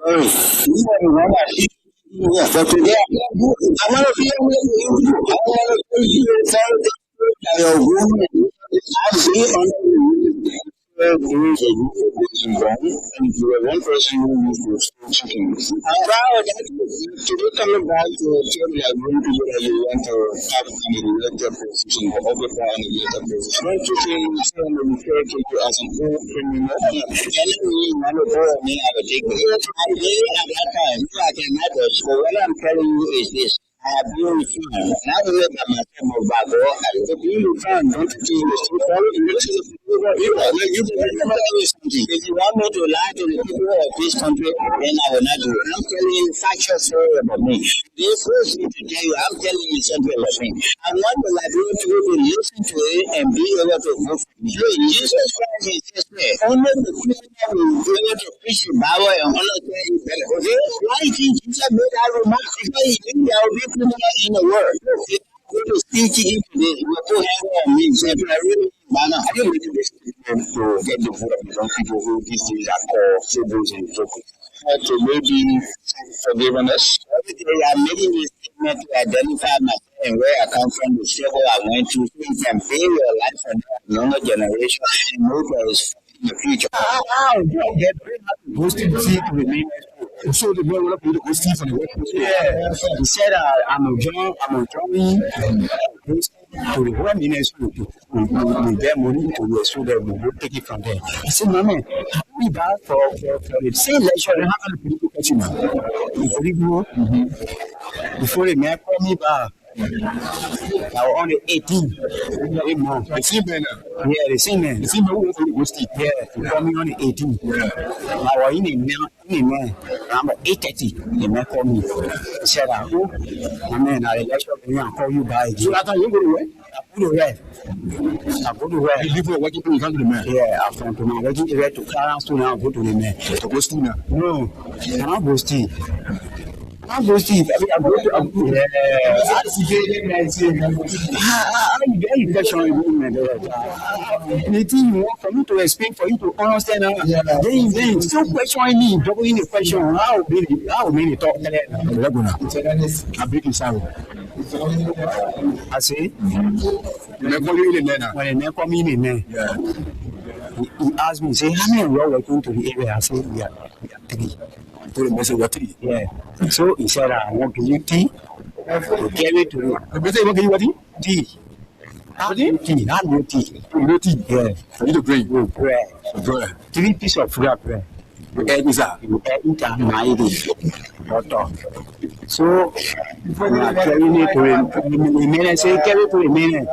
But today, I want to feel you. I want to feel you. I see on there is a group of person wrong, and you are one person who used to steal chicken. Today coming back to tell me I'm going to do that you want to have an elected position or overpower an elected position. Don't you think someone will refer to you as an old criminal? Telling me you want to go me, I will take it. I did at that time, so I cannot go. So what I'm telling you is this. I have been reformed. Now we look at myself of Bago, and to be reformed, don't you think you still follow the message of the people of Israel? Let me tell you something. If you want me to lie to the people of this country, then I will not do it. I'm telling you factual story about me. They force me to tell you, I'm telling you something about me. I want the Liberian people to listen to it and be able to vote for me. So Jesus Christ is just there. Only the criminal will be able to preach the Bible and honor you better. Okay? Why do you think Jesus made that remark? Because he knew there will be criminal in the world. If I'm going to speak to you today, you will put hand on me. So if I really I didn't make this statement to get the vote of the young people who these days are called fables and jokers. To maybe forgiven us. I'm making this statement to identify myself and where I come from, the struggle I went through, so you can pay your life for the younger generation and know there is in the future. Get boosting seat to remain. So the boy will be the hosting for the workforce. Yeah, he said, I'm joining to the home ministry to get money to the so that we will take it from there. I said, no, man, we back for the same lecture. I have a political question now. Before the man called me back. I was on the 18th. The same man. Yeah, the same man. The same man who was the yeah, he called me on the 18th. Yeah. I was in man. Around 8:30. The man called me. He said, oh, my man, I will call you back. So after you go to work? I go to work. You leave for working to come to the man? Yeah, after I'm working to work to Clarence to now go to the man. To go to now? No, I cannot go to I'm going to Steve. I'm going to anything you want for me to explain, for you to understand, then still questioning me, doubling the question. How many talk? I'm breaking sorry. I say, when they call me in there, he asked me, say, how many are working to the area? I say, we are three. To the message of tea. Yeah. So he said, I want to give you tea. To carry to you. The message want to give you what tea? Tea. Not no tea. No tea. Yeah. For you to bring. No bread. Bread. 3 pieces of bread. You eat that. You eat that. So we are carrying it to the main. Say carry to the main.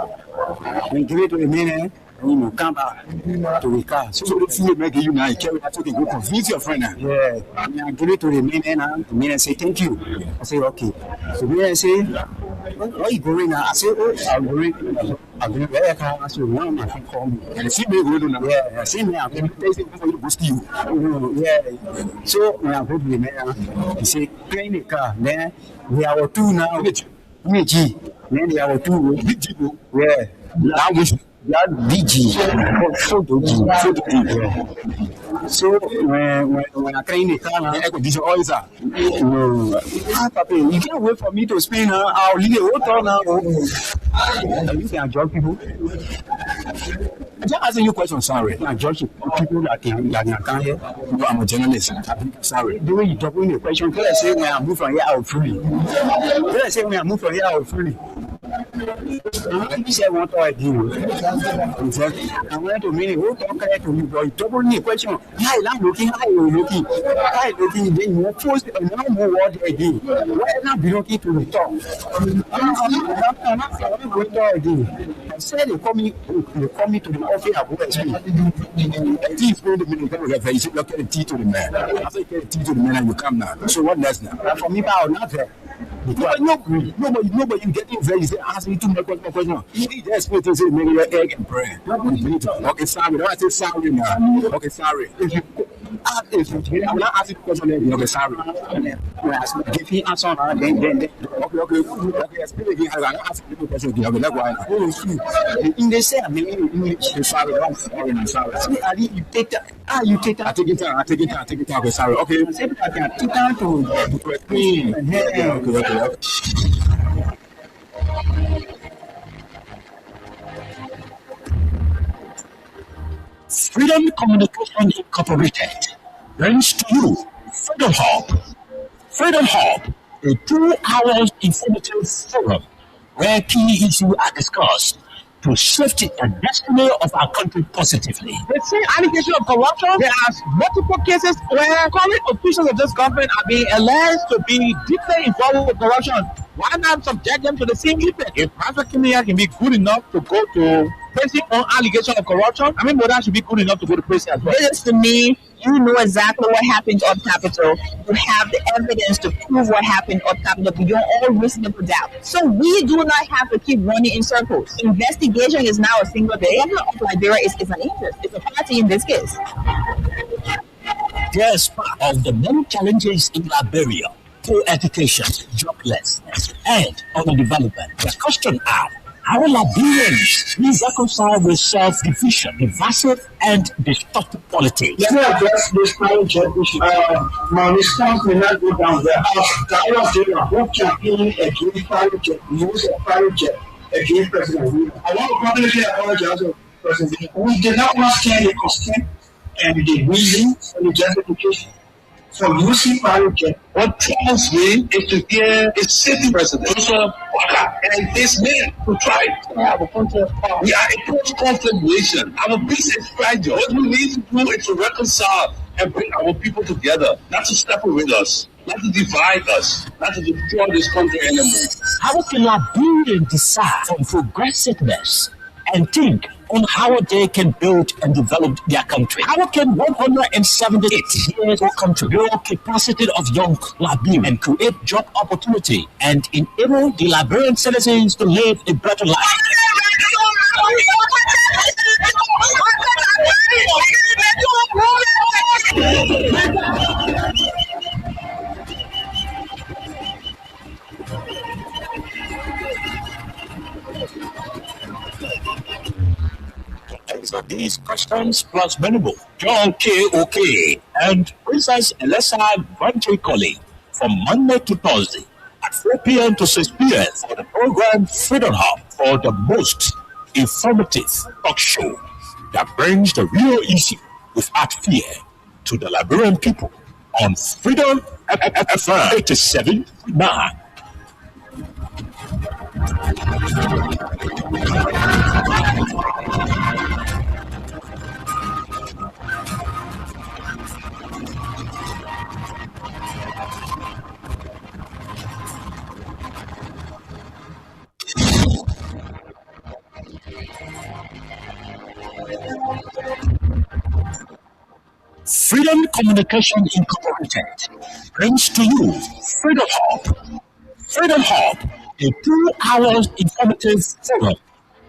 When give it to the main. You come back to the car. So the food make you now carry that to go convince your friend. Yeah. I give it to the man and the man say thank you. I say okay. So the man say, where you going now? I say, oh, I'm going where I can. I say, one of my friends call me. And the same way we do now. Yeah, same way I'm going to go to you. Yeah. So when I go to the man, he say, clean the car. Then we are two now. Then they are two. Yeah. That was that DG, so when I clean the car, I go this oil, sir. You can't wait for me to spend. I'll leave the water now. You can judge people. I'm just asking you a question, sorry. I judge people that can hear. I'm a journalist. Sorry. The way you talk in the question, can I say when I move from here, I'll free? Can I say when I move from here, I'll free? He said, what do I do? He said, I want to mean, who talk to you, boy? Double me question. Hi, I'm looking, then you force no more word again. Why not be looking to the top? I'm not going to talk again. I said, they call me to the office of OSP. The tea is going to be the you look at the tea to the man. After you get the tea to the man, and you come now. So what next now? For me, I'm not there. Nobody getting very ask me to make one question. He just put to say maybe your egg and bread. Okay, sorry. Don't I say sorry now? Okay, sorry. will not ask you the question. Okay, sorry. Give me answer. Then. Okay. Explain again. I will not ask you the question again. Okay, let's go ahead. In the same English, sorry, wrong. Sorry. You take that. You take that. I take it down. Okay, sorry. Okay. Take it down to clean. Okay. Freedom Communication Incorporated brings to you Freedom Hub. Freedom Hub, a 2 hours informative forum where key issues are discussed to shift the destiny of our country positively. The same allegation of corruption, there are multiple cases where current officials of this government are being alleged to be deeply involved with corruption. Why not subject them to the same treatment? If Pastor Kimia can be good enough to go to prison on allegation of corruption, I mean, Moda should be good enough to go to prison as well. This to me, you know exactly what happened on Capitol. You have the evidence to prove what happened on Capitol beyond all reasonable doubt. So we do not have to keep running in circles. Investigation is now a single day. The government of Liberia is an interest. It's a party in this case. Yes, part of the many challenges in Liberia, poor education, joblessness, and underdevelopment. The question are, how Liberians will reconcile with self-division, divisive and destructive politics? Let me address this private jet issue. My response may not go down there. Diana who campaigned against private jet, use of private jet against President William. I want to publicly apologize to President. We did not understand the constraint and the reason and the justification for using private jet. What troubles me is to hear a sitting president and his men to try to have a conflict. We are a post-conflict nation. Our peace is fragile. What we need to do is to reconcile and bring our people together, not to separate us, not to divide us, not to destroy this country anymore. How can Liberians decide from progressiveness and think on how they can build and develop their country? How can 178 years old country build capacity of young Liberians and create job opportunity and enable the Liberian citizens to live a better life? So these questions plus many more. John K.O.K. and Princess Elisa Banchikoli from Monday to Thursday at 4 p.m. to 6 p.m. for the program Freedom Hub, for the most informative talk show that brings the real issue without fear to the Liberian people on Freedom FM 87.9. Freedom Communication Incorporated brings to you Freedom Hub. Freedom Hub, a 2 hours informative forum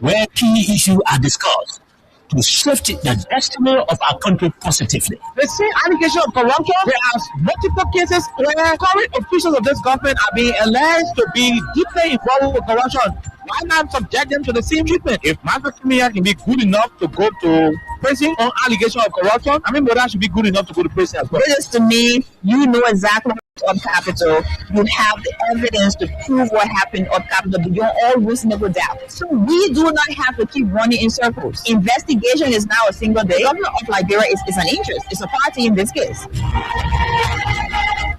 where key issues are discussed to shift the destiny of our country positively. The same allegation of corruption, there are multiple cases where current officials of this government are being alleged to be deeply involved with corruption. Why not subject them to the same treatment? If Master Kimia can be good enough to go to prison on allegation of corruption, I mean, Moda should be good enough to go to prison as well. This to me, you know exactly on Capitol. You have the evidence to prove what happened on Capitol beyond all reasonable doubt. So we do not have to keep running in circles. Investigation is now a single day. The government of Liberia is an interest. It's a party in this case.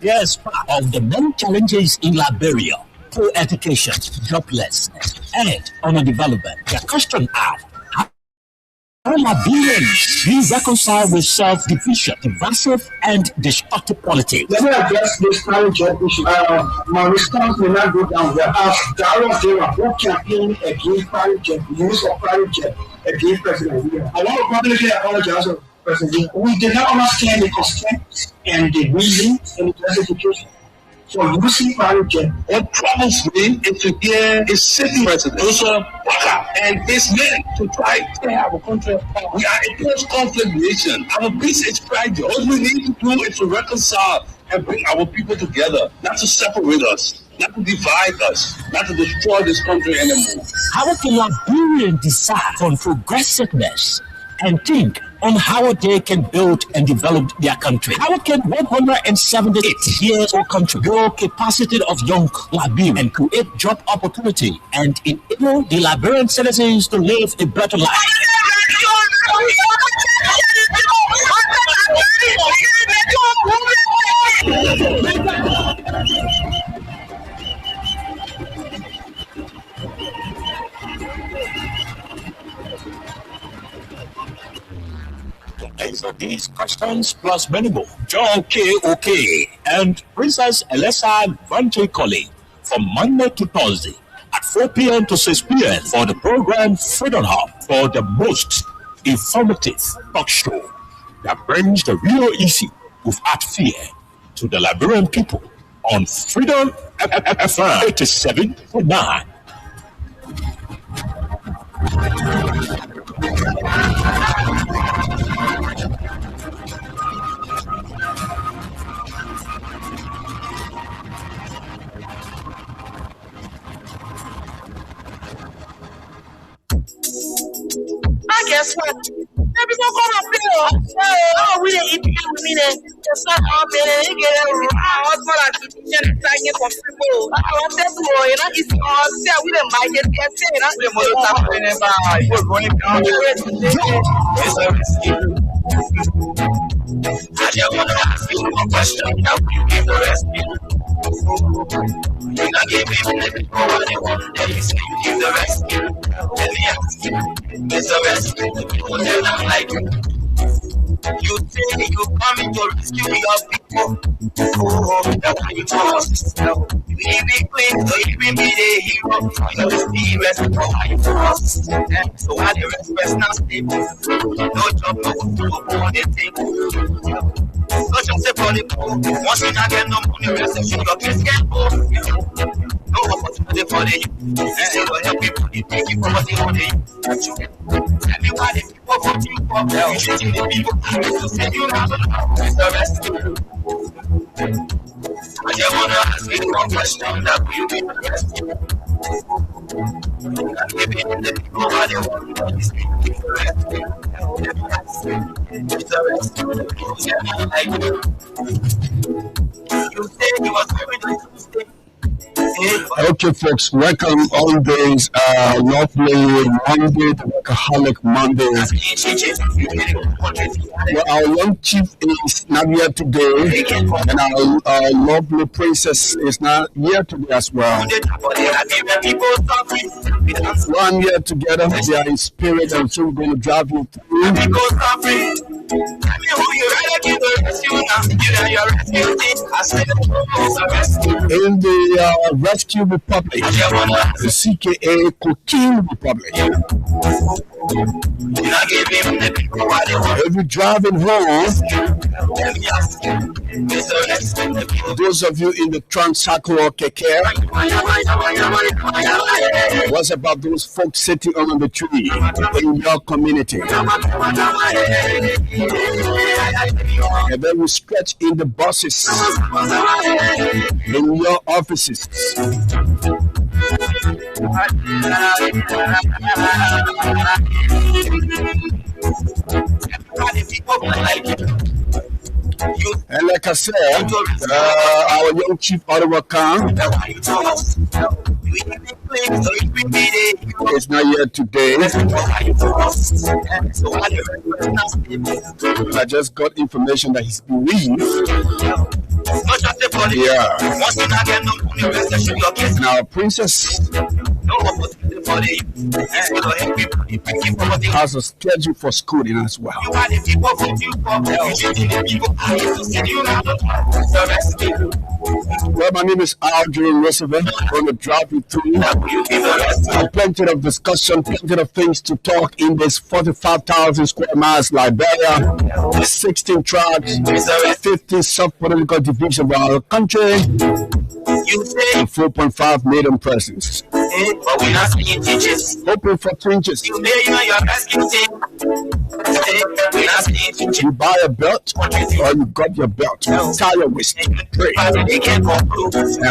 Yes, part of the many challenges in Liberia, poor education, joblessness, and underdevelopment. The question are, how Liberians will reconcile with self-division, divisive and destructive politics? Let me address this private jet issue. My response may not go down there. Diana who campaigned against private jet, use of private jet against President William. I want to publicly apologize to President William. We did not understand the constraint and the reason and the justification So you see, what troubles me is to hear a sitting president, Joseph Waka, and his men to try to have a country. We are a post-conflict nation. Our peace is fragile. What we need to do is to reconcile and bring our people together, not to separate us, not to divide us, not to destroy this country anymore. How can Liberians decide on progressiveness and think on how they can build and develop their country? How can 178 years old country grow capacity of young Liberians and create job opportunity and enable the Liberian citizens to live a better life? Answer these questions plus many more. John K. OK and Princess Elesa Vante Colley from Monday to Thursday at 4 p.m. to 6 p.m. for the program Freedom Hub for the most informative talk show that brings the real issue without fear to the Liberian people on Freedom FM 87.9. Guess what? Maybe go come up here. Oh, we didn't eat just not up in and get a husband at the kitchen trying for people. I want that boy, you know, it's all there. We didn't buy it, get it. That's the mother talking about. You're going down the way today. It's a rescue. I just want to ask you one question. How will you give the rescue? You not give him the people what they want. They say you give the rescue. Let me ask you. It's a rescue. The people they don't like you. You say you coming to rescue your people. Oh, that's how you talk. You even claim to even be the hero. You know the rescue. How you talk. So why the rest not stable? No job, no food on the table. No just say for the poor. Once you not get no money, reception your kids get poor. No opportunity for the youth. They will help people. They take you for what they want. Tell me why the people vote you for. You treating the people to say you not it's the rescue. I just want to ask you one question that will be the rescue. Giving the people what they want. It's the rescue. It's the rescue. The people get not like you. You say you was very nice to Okay, folks, welcome on this lovely Monday, the Workaholic Monday. Well, our young chief is not here today, and our lovely princess is not here today as well. One year together, they are in spirit, and so we're going to drive you through. In the Rescue Republic, the CKA Cocaine Republic. If you're driving home, those of you in the Transacro or Keke, what's about those folks sitting on the tree in your community? And then we stretch in the buses, in your offices. And like I said, our young chief Ottawa Khan is not here today. I just got information that he's bereaved. Yeah. Now, Princess has a schedule for schooling as well. Well, my name is Aldrin Roosevelt. I'm going to drop you through plenty of discussion, plenty of things to talk in this 45,000 square miles Liberia, 16 tribes, 50 sub-political divisions of our country, and 4.5 million persons. But we not seeing teachers. Hoping for changes. You may your rescue team. We not seeing teachers. You buy a belt or you got your belt. Tie your waist, pray, and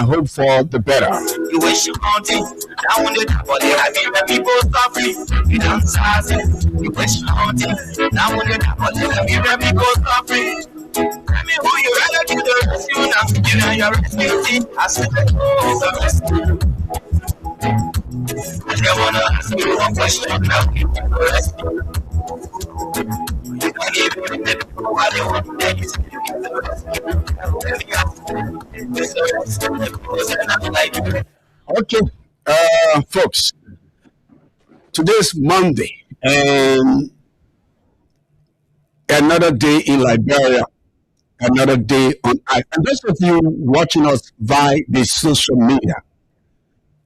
hope for the better. You wish you counting. Now on the top of the happy when people suffering. You don't start it. You wish you counting. Now on the top of the happy when people suffering. Tell me who you rather do the rescue now. You know your rescue team. I said, who's the rescue? I wanna ask you one question now. You can give me the what they want. Then you say you give the Okay, folks. Today's Monday, and another day in Liberia, another day on Earth. And those of you watching us via the social media,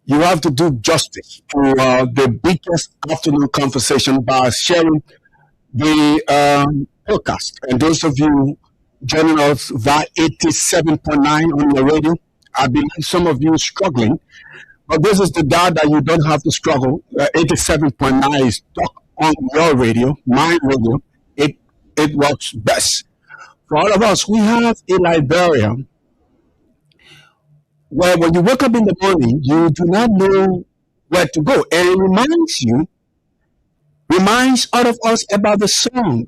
you have to do justice to the biggest afternoon conversation by sharing the podcast. And those of you joining us via 87.9 on the radio, I believe some of you struggling, but this is the data that you don't have to struggle. 87.9 is stuck on your radio, my radio. It works best. For all of us, we have a Liberia where when you wake up in the morning, you do not know where to go. And it reminds all of us about the song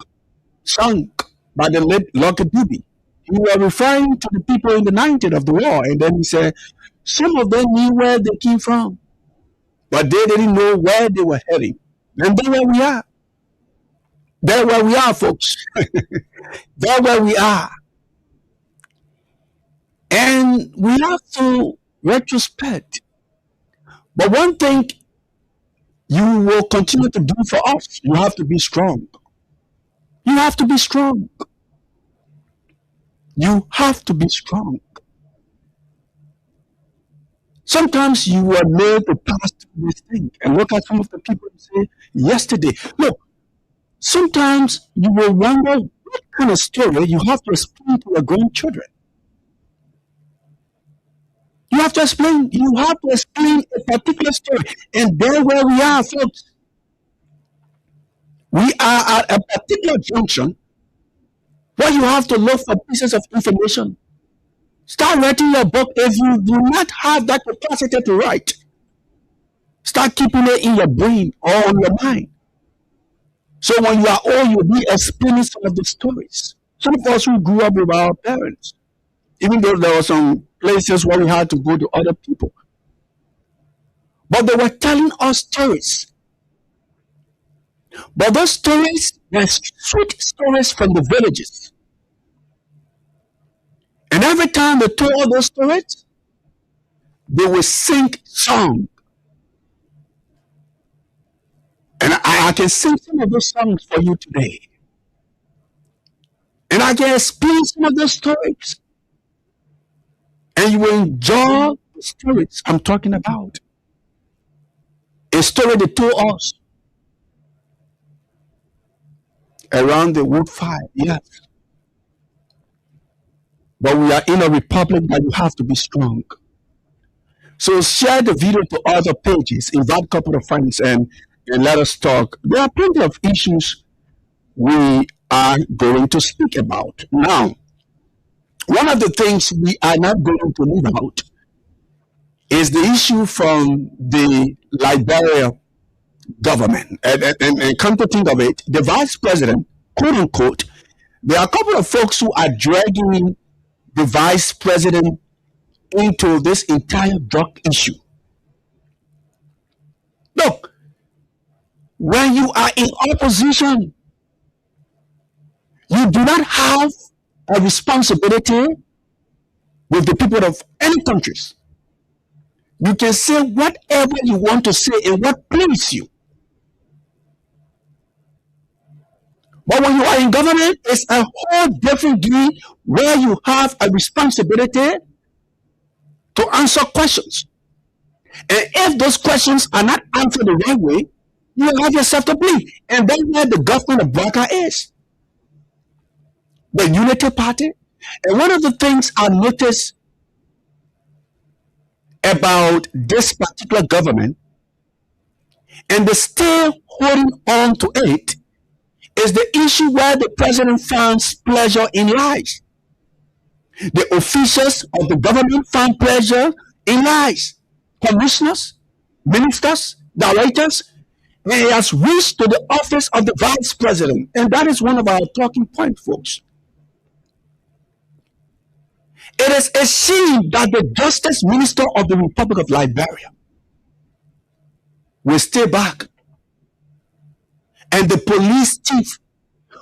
sung by the late Lucky Dube. He was referring to the people in the 90s of the war, and then he said, some of them knew where they came from, but they didn't know where they were heading. And there where we are. There where we are, folks. There where we are. And we have to retrospect. But one thing you will continue to do for us, you have to be strong. You have to be strong. You have to be strong. Sometimes you are made to pass through this thing and look at some of the people who say yesterday. Look, sometimes you will wonder what kind of story you have to explain to your grandchildren. You have to explain a particular story. And there where we are, folks. We are at a particular junction where you have to look for pieces of information. Start writing your book. If you do not have that capacity to write, start keeping it in your brain or on your mind. So when you are old, you'll be explaining some of the stories. Some of us who grew up with our parents, even though there were some places where we had to go to other people. But they were telling us stories. But those stories were sweet stories from the villages. And every time they told those stories, they would sing song. And I can sing some of those songs for you today. And I can explain some of those stories. And you will enjoy the stories I'm talking about. A story they told us around the wood fire, yes. But we are in a republic that you have to be strong. So share the video to other pages, invite a couple of friends, and let us talk. There are plenty of issues we are going to speak about. Now, one of the things we are not going to leave out is the issue from the Liberia government. And come to think of it, the vice president, quote unquote, there are a couple of folks who are dragging the vice president into this entire drug issue. Look, when you are in opposition, you do not have a responsibility with the people of any countries. You can say whatever you want to say and what pleases you. But when you are in government, it's a whole different deal where you have a responsibility to answer questions. And if those questions are not answered the right way, you have yourself to blame. And that's where the government of Barca is. The Unity Party. And one of the things I noticed about this particular government, and they're still holding on to it, is the issue where the president finds pleasure in lies. The officials of the government find pleasure in lies. Commissioners, ministers, directors, and he has reached to the office of the vice president. And that is one of our talking points, folks. It is a shame that the Justice Minister of the Republic of Liberia will stay back, and the police chief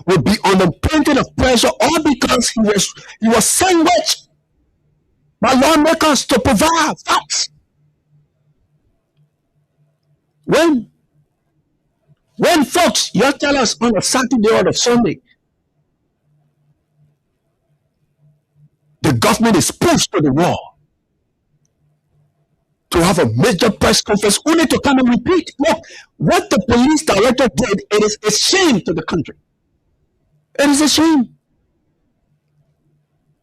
will be on the point of pressure, all because he was sandwiched by lawmakers to provide facts. When folks, you tell us on a Saturday or a Sunday, the government is pushed to the wall to have a major press conference only to come and repeat. Look, what the police director did, it is a shame to the country. It is a shame.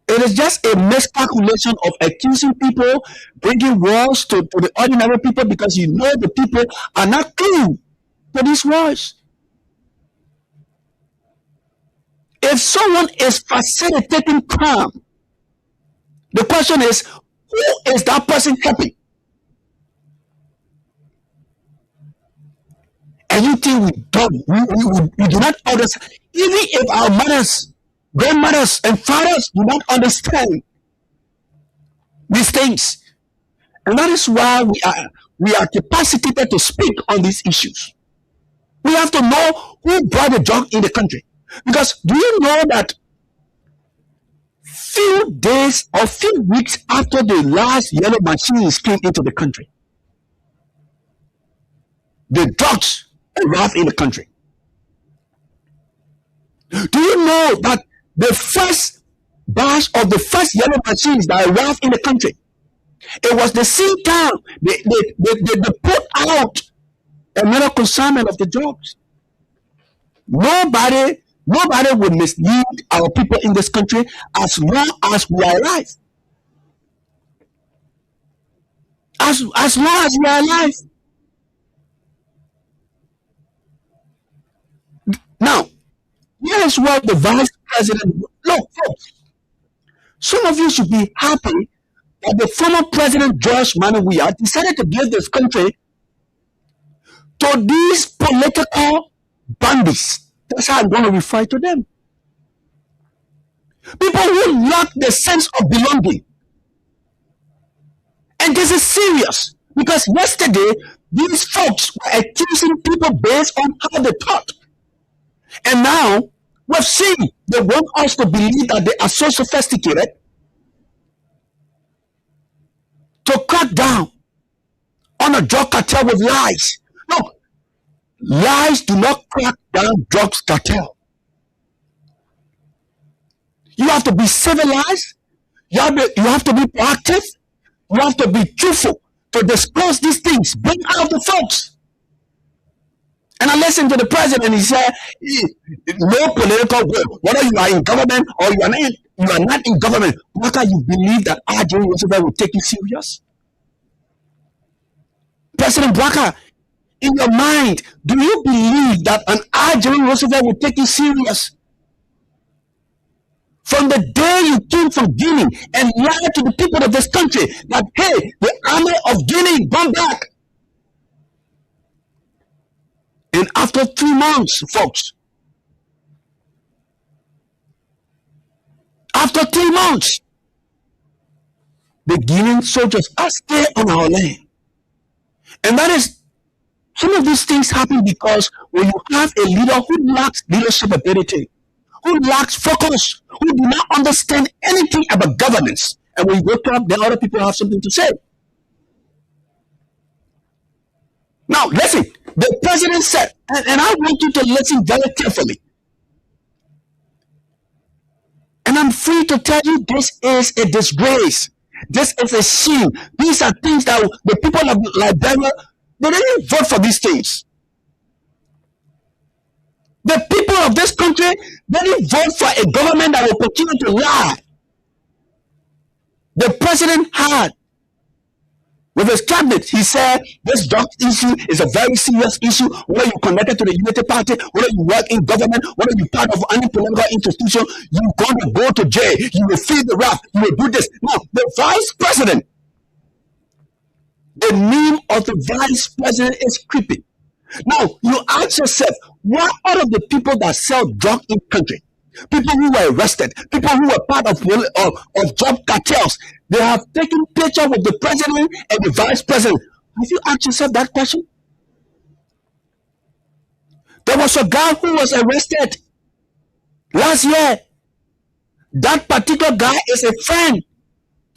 It is just a miscalculation of accusing people, bringing wars to the ordinary people, because you know the people are not clue to these wars. If someone is facilitating crime, the question is, who is that person helping? And you think we do not understand. Even if our mothers, grandmothers, and fathers do not understand these things. And that is why we are capacitated to speak on these issues. We have to know who brought the drug in the country. Because do you know that few days or few weeks after the last yellow machines came into the country, the drugs arrived in the country? Do you know that the first batch of the first yellow machines that arrived in the country, it was the same time they put out another consignment of the drugs? Nobody would mislead our people in this country as long as we are alive. As long as we are alive. Now, here is what the vice president. Look, folks, some of you should be happy that the former president George Manuel Weah decided to give this country to these political bandits. That's how I'm going to refer to them. People who lack the sense of belonging. And this is serious, because yesterday these folks were accusing people based on how they thought. And now we've seen they want us to believe that they are so sophisticated to crack down on a drug cartel with lies. Look, lies do not crack down drug cartel. You have to be civilized. You have to be proactive. You have to be truthful to disclose these things. Bring out the folks. And I listened to the president. He said, "No political will. Whether you are in government or you are not in government. How can you believe that R.J. Roosevelt will take you serious?" President Barca, in your mind, do you believe that an R.J. Roosevelt will take you serious? From the day you came from Guinea and lied to the people of this country that, hey, the army of Guinea gone back. And after 3 months, folks, after 3 months, the Guinean soldiers are still on our land. And that is, some of these things happen because when you have a leader who lacks leadership ability, who lacks focus, who do not understand anything about governance, and when you go talk, then other people have something to say. Now, listen, the president said, and I want you to listen very carefully. And I'm free to tell you this is a disgrace This is a shame. These are things that the people of Liberia, they didn't vote for these things. The people of this country, they didn't vote for a government that will continue to lie. The president had, with his cabinet, he said this drug issue is a very serious issue. Whether you're connected to the Unity Party, whether you work in government, whether you're part of any political institution, you're going to go to jail. You will feel the wrath. You will do this. Now, the vice president, the name of the vice president is creeping. Now, you ask yourself, what are the people that sell drugs in the country? People who were arrested, people who were part of drug cartels, they have taken picture with the president and the vice president. Have you asked yourself that question? There was a guy who was arrested last year. That particular guy is a friend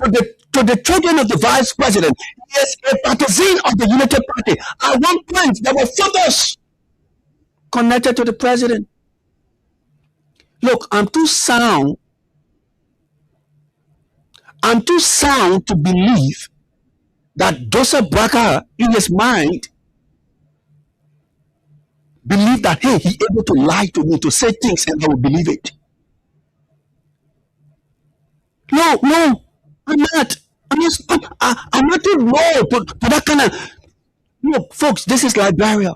to the children of the vice president. He is a partisan of the Unity Party. At one point, there were photos connected to the president. Look, I'm too sound to believe that Joseph Barker, in his mind, believe that, hey, he's able to lie to me, to say things, and I will believe it. No, I'm not. I'm not too low to that kind of. Look, folks, this is Liberia.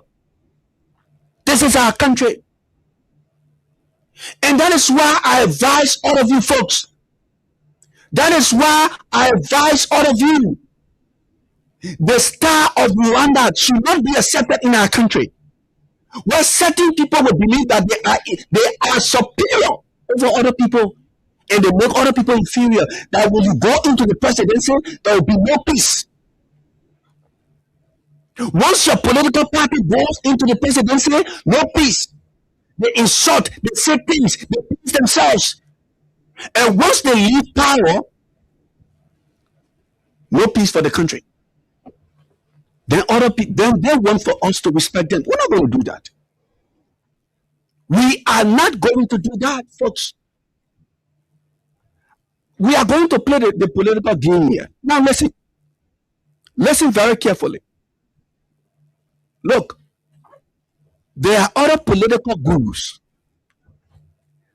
This is our country. And that is why I advise all of you folks. That is why I advise all of you. The star of Rwanda should not be accepted in our country. Where certain people will believe that they are superior over other people, and they make other people inferior. That when you go into the presidency, there will be no peace. Once your political party goes into the presidency, no peace. They insult, they say things, they please themselves. And once they leave power, no peace for the country. Then other people, then they want for us to respect them. We're not going to do that. We are not going to do that, folks. We are going to play the political game here. Now listen. Listen very carefully. Look, there are other political gurus.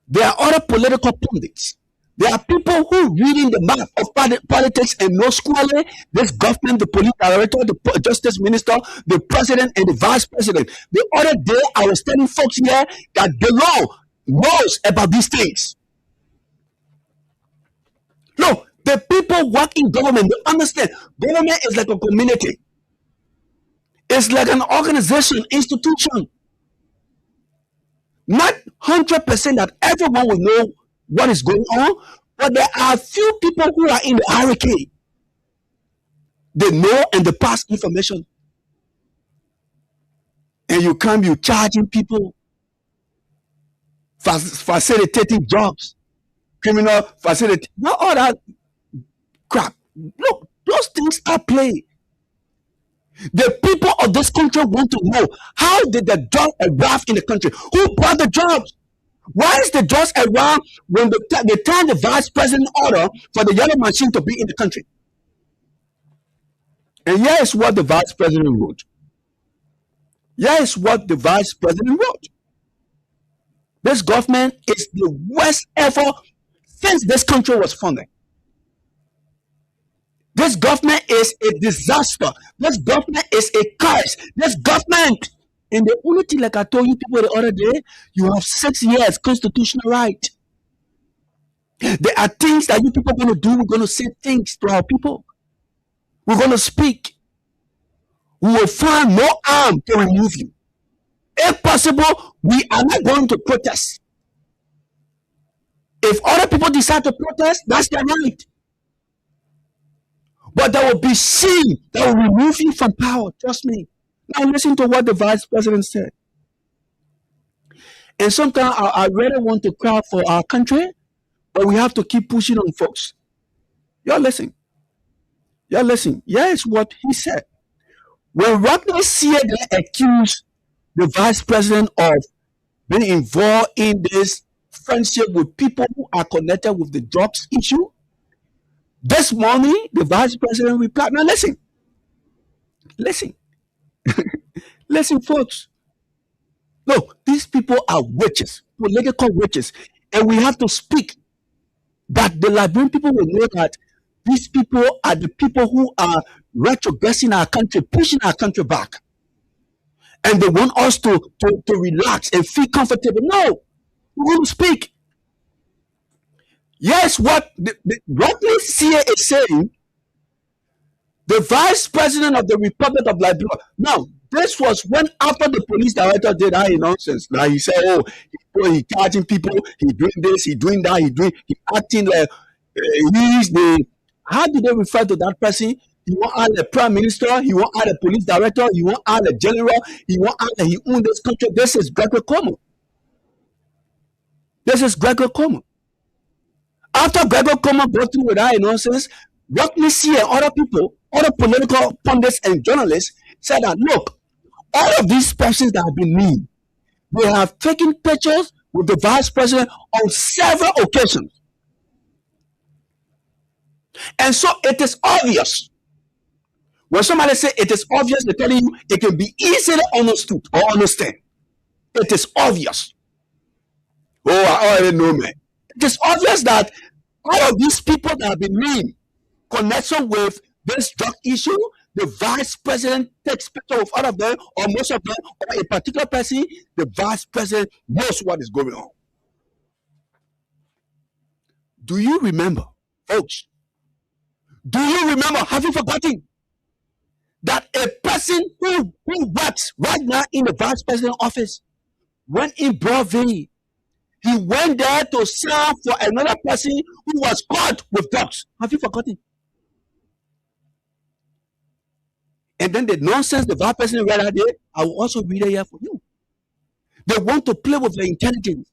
There are other political pundits. There are people who reading the map of politics and know squarely this government, the police director, the justice minister, the president, and the vice president. The other day, I was telling folks here that the law knows about these things. No, the people work in government, they understand. Government is like a community. It's like an organization, institution. Not 100% that everyone will know what is going on, but there are a few people who are in the hierarchy. They know and they pass information. And you come, you charging people, facilitating jobs, criminal facility, not all that crap. Look, those things are play. The people of this country want to know, how did the job arrive in the country? Who brought the jobs? Why is the jobs around when they turn the vice president order for the yellow machine to be in the country? And here is what the vice president wrote. Here is what the vice president wrote. This government is the worst ever since this country was founded. This government is a disaster. This government is a curse. This government, and the only thing, like I told you people the other day, you have 6 years constitutional right. There are things that you people are going to do. We're going to say things to our people. We're going to speak. We will find no arm to remove you. If possible, we are not going to protest. If other people decide to protest, that's their right. But there will be sin that will remove you from power. Trust me. Now listen to what the vice president said. And sometimes I really want to cry for our country, but we have to keep pushing on folks. Y'all listen. Y'all listen. Here's what he said. When Rodney Seaden accused the vice president of being involved in this friendship with people who are connected with the drugs issue, This morning, the vice president replied, now listen, listen, folks. Look, these people are witches, political witches, and we have to speak that the Liberian people will know that these people are the people who are retrogressing our country, pushing our country back. And they want us to relax and feel comfortable. No, we won't speak. Yes, what this CA is saying, the vice president of the Republic of Liberia. Now, this was when after the police director did that nonsense. Now he said, "Oh, he charging people, he doing this, he doing that, he acting like he's the." How do they refer to that person? He won't add the prime minister. He won't add the police director. He won't add the general. He won't add that he owns this country. This is Gregory Como. This is Gregory Como. After Gregory Como got through with that nonsense, Rockney C and other people, other political pundits and journalists said that, look, all of these persons that have been named, they have taken pictures with the vice president on several occasions. And so it is obvious. When somebody says it is obvious, they're telling you it can be easily understood or understand. It is obvious. Oh, I already know, man. It is obvious that all of these people that have been named connection with this drug issue, the vice president takes picture of all of them, or most of them, or a particular person, the vice president knows what is going on. Do you remember, folks? Do you remember, have you forgotten that a person who works right now in the vice president office went in Broadway? He went there to serve for another person who was caught with drugs. Have you forgotten? And then the nonsense the vice president read out there, I will also read it here for you. They want to play with the intelligence.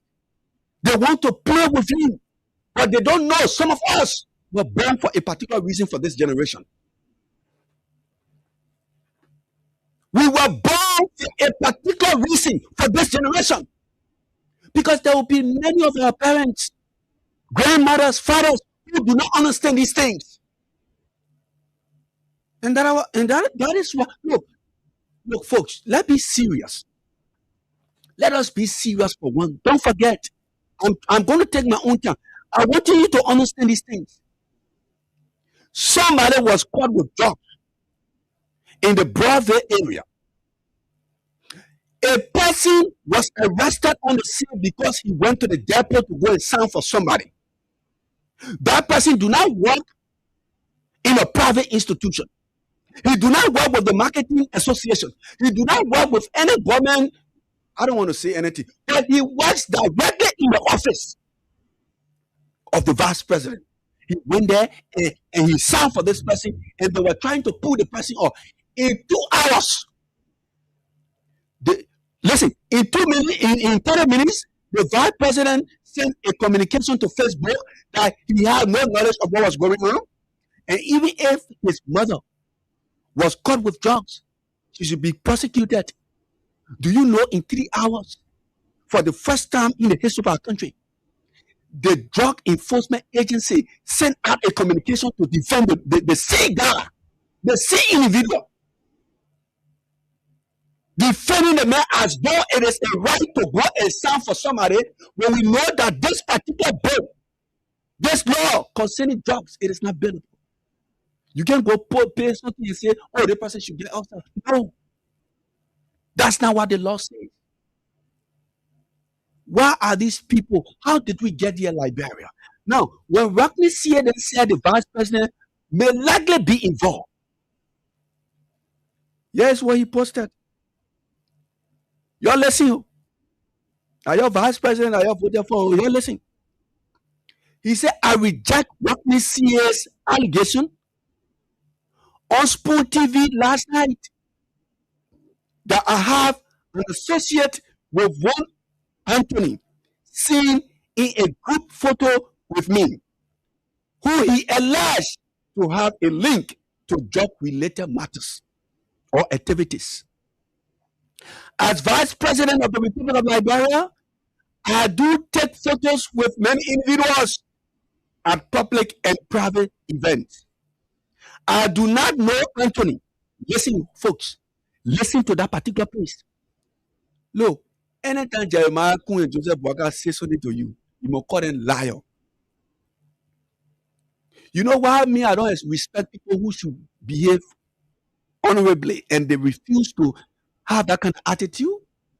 They want to play with you. But they don't know some of us were born for a particular reason for this generation. We were born for a particular reason for this generation. Because there will be many of our parents, grandmothers, fathers who do not understand these things. And that is what, look, folks, let's be serious. Let us be serious for one. Don't forget, I'm going to take my own time. I want you to understand these things. Somebody was caught with drugs in the Broadway area. A person was arrested on the scene because he went to the depot to go and sign for somebody. That person do not work in a private institution. He do not work with the marketing association. He do not work with any government. I don't want to say anything, but he works directly in the office of the vice president. He went there and he signed for this person, and they were trying to pull the person off. In 2 hours, listen, in 2 minutes, in 30 minutes, the vice president sent a communication to Facebook that he had no knowledge of what was going on. And even if his mother was caught with drugs, she should be prosecuted. Do you know in 3 hours, for the first time in the history of our country, the Drug Enforcement Agency sent out a communication to defend the C guy, the C individual, defending the man as though it is a right to go and sign for somebody when we know that this particular bill, this law concerning drugs, it is not billable. You can't go pay something and say, oh, the person should get outside. No. That's not what the law says. Why are these people? How did we get here in Liberia? Now, when Rockney said the vice president may likely be involved. Here's what he posted. You're listening. Are you vice president? Are you voting for? You're listening. He said, I reject Rockney CA's allegation on Spoon TV last night that I have an associate with one Anthony seen in a group photo with me, who he alleged to have a link to drug-related matters or activities. As Vice President of the Republic of Liberia, I do take photos with many individuals at public and private events. I do not know Anthony. Listen, folks, listen to that particular place. Look, anytime Jeremiah Kun and Joseph Boakai say something to you, you must call them liar. You know why me? I don't respect people who should behave honorably and they refuse to have that kind of attitude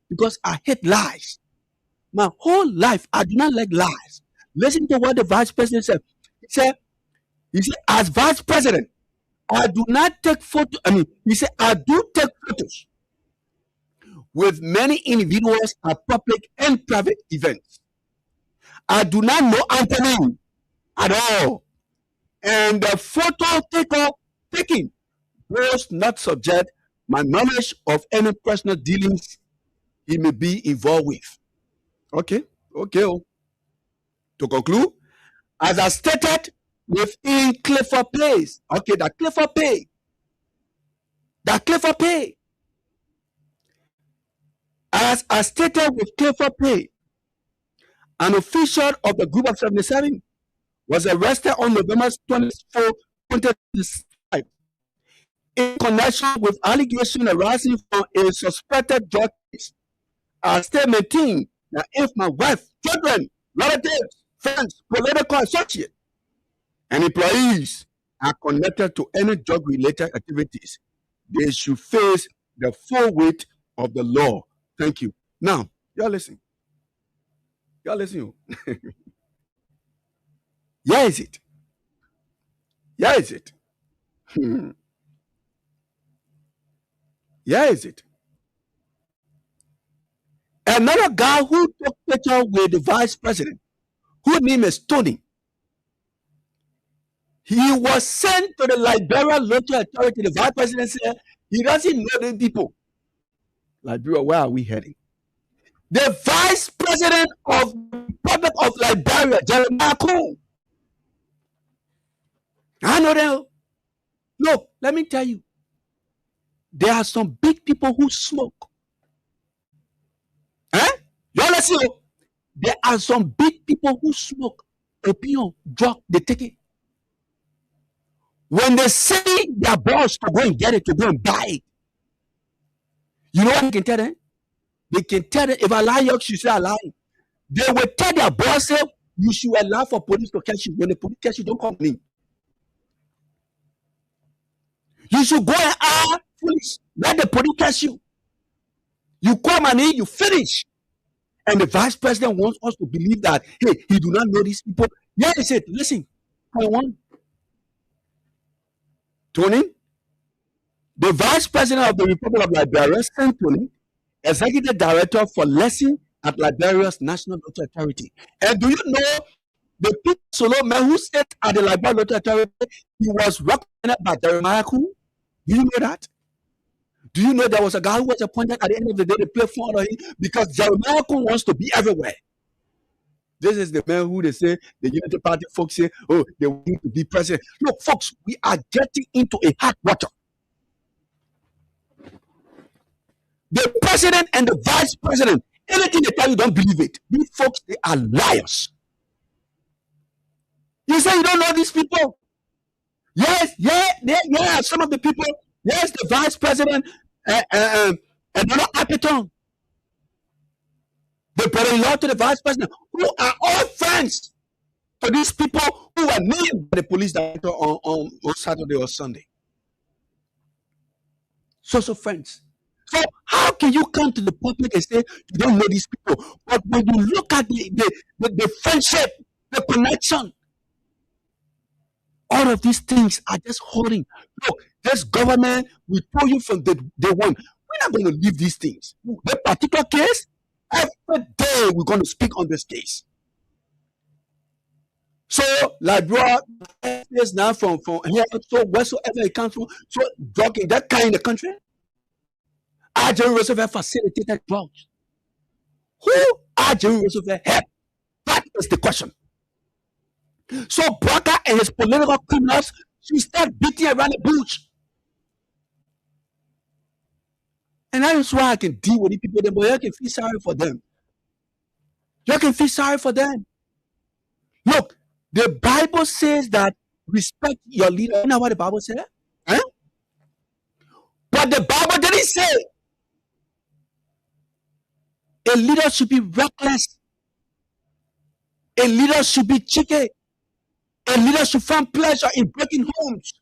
because I hate lies. My whole life, I do not like lies. Listen to what the vice president said. He said, as vice president, I do not take photos. He said, I do take photos with many individuals at public and private events. I do not know Anthony at all. And the photo taking was not subject my knowledge of any personal dealings he may be involved with. Okay. To conclude, as I stated within Clifford Place, okay, that Clifford Pay. As I stated with Clifford Pay, an official of the Group of 77 was arrested on November 24, 2005 in connection with allegations arising from a suspected drug case. I still maintain that if my wife, children, relatives, friends, political associates, and employees are connected to any drug-related activities, they should face the full weight of the law. Thank you. Now, y'all listen. Here is it. Here is it. Another guy who took picture with the vice president, whose name is Tony, he was sent to the Liberia Local Authority. The vice president said he doesn't know the people. Liberia, where are we heading? The vice president of the Republic of Liberia, Jeremiah Kun. I know them. Look, let me tell you. There are some big people who smoke. Y'all listen. There are some big people who smoke opium, drug, they take it. When they say their boss to go and get it, to go and buy it, you know what they can tell them? They can tell them, if I lie, you should say I lie. They will tell their boss, you should allow for police to catch you. When the police catch you, don't come in. You should go and ask police. Let the police catch you. You come and in, you finish. And the vice president wants us to believe that, hey, he do not know these people. Yeah, he said, listen, come on. Tony, the vice president of the Republic of Liberia, sent Tony, executive director for lesson at Liberia's National Lottery Authority. And do you know the Peter Solomon who sat at the Liberia Lottery Authority, he was recommended by Jeremiah Kun? Do you know that? Do you know there was a guy who was appointed at the end of the day to play for him because Jeremiah Kun wants to be everywhere? This is the man who they say, the Unity Party folks say, oh, they want to be president. Look, folks, we are getting into a hot water. The president and the vice president, anything they tell you, don't believe it. These folks, they are liars. You say you don't know these people? Yes, yeah, some of the people. Yes, the vice president and another Apiton, the brother-in-law to the vice president, who are all friends to these people who were named by the police director on Saturday or Sunday. So friends. So how can you come to the public and say you don't know these people? But when you look at the friendship, the connection, all of these things are just holding. Look, this government, we told you from day one, we're not going to leave these things. The particular case, every day we're going to speak on this case. So, Liberia is now from here, so whatsoever it comes from, so drug in that kind of country. Jerry Roosevelt facilitated drugs. Who Jerry Roosevelt helped? That is the question. So Boakai and his political criminals should start beating around the bush. And that is why I can deal with the people, but you can feel sorry for them. You can feel sorry for them. Look, The Bible says that respect your leader. You know what the Bible said? Huh? But the Bible didn't say a leader should be reckless. A leader should be cheeky. A leader should find pleasure in breaking homes.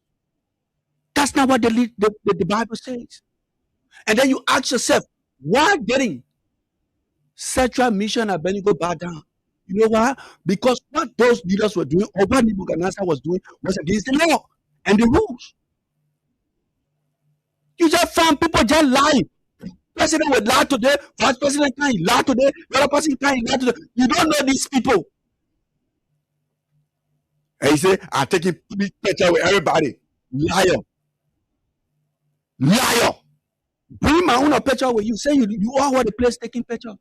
That's not what the Bible says. And then you ask yourself, why didn't Sexual Mission Abednego bow down? You know why? Because what those leaders were doing, or what Nebuchadnezzar was doing, was against the law and the rules. You just found people just lying. President will lie today, vice president can lie today, the other person can lie today. You don't know these people. And he say, I'm taking picture with everybody. Liar. Liar. Bring my own picture with you. Say you all over the place taking picture.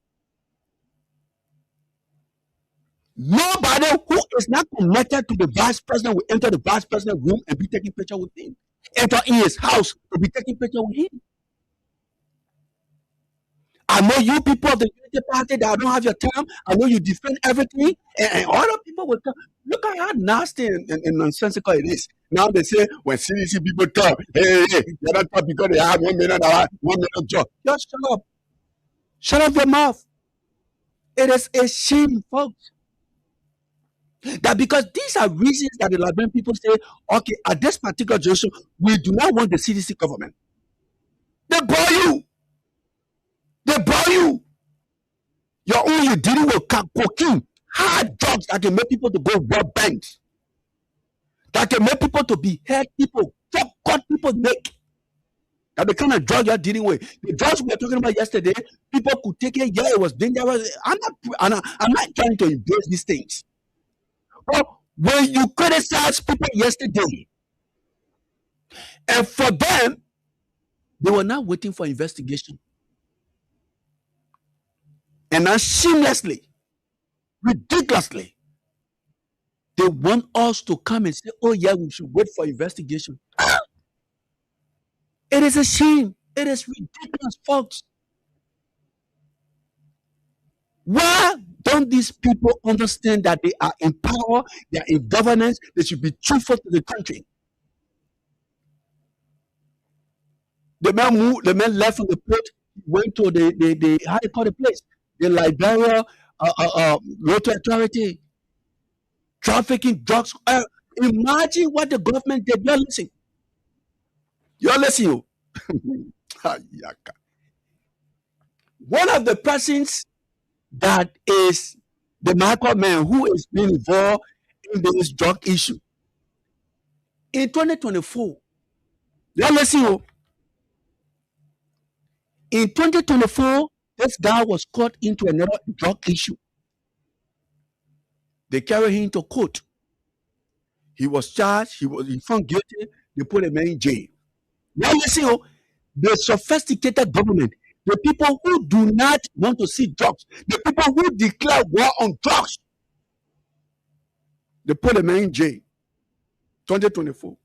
Nobody who is not connected to the vice president will enter the vice president room and be taking picture with him. Enter in his house to be taking picture with him. I know you people of the Unity Party that don't have your time. I know you defend everything, and other people will come. Look at how nasty and nonsensical it is. Now they say when CDC people talk, hey, they don't talk because they have 1 million job. Just shut up. Shut up your mouth. It is a shame, folks. That because these are reasons that the Liberian people say, okay, at this particular junction, we do not want the CDC government. They bore you. They bore you. Your own, you're dealing with cocaine, hard drugs that can make people to go rob banks, that can make people to behead people, cut people's neck. That's the kind of drug you're dealing with. The drugs we were talking about yesterday, people could take it. Yeah, it was dangerous. I'm not trying to embrace these things. But when you criticize people yesterday, and for them, they were not waiting for investigation. And now shamelessly, ridiculously, they want us to come and say, oh yeah, we should wait for investigation. It is a shame. It is ridiculous, folks. Why don't these people understand that they are in power, they are in governance, they should be truthful to the country? The man left from the port, went to the how do you call the place? The Liberia Road Authority, trafficking drugs. Imagine what the government did. You're listening. You're listening. One of the persons that is the Michael man who is being involved in this drug issue. In 2024, you're listening. In 2024, this guy was caught into another drug issue. They carried him to court. He was charged. He found guilty. They put him in jail. Now listen, the sophisticated government, the people who do not want to see drugs, the people who declare war on drugs, they put him in jail. 2024.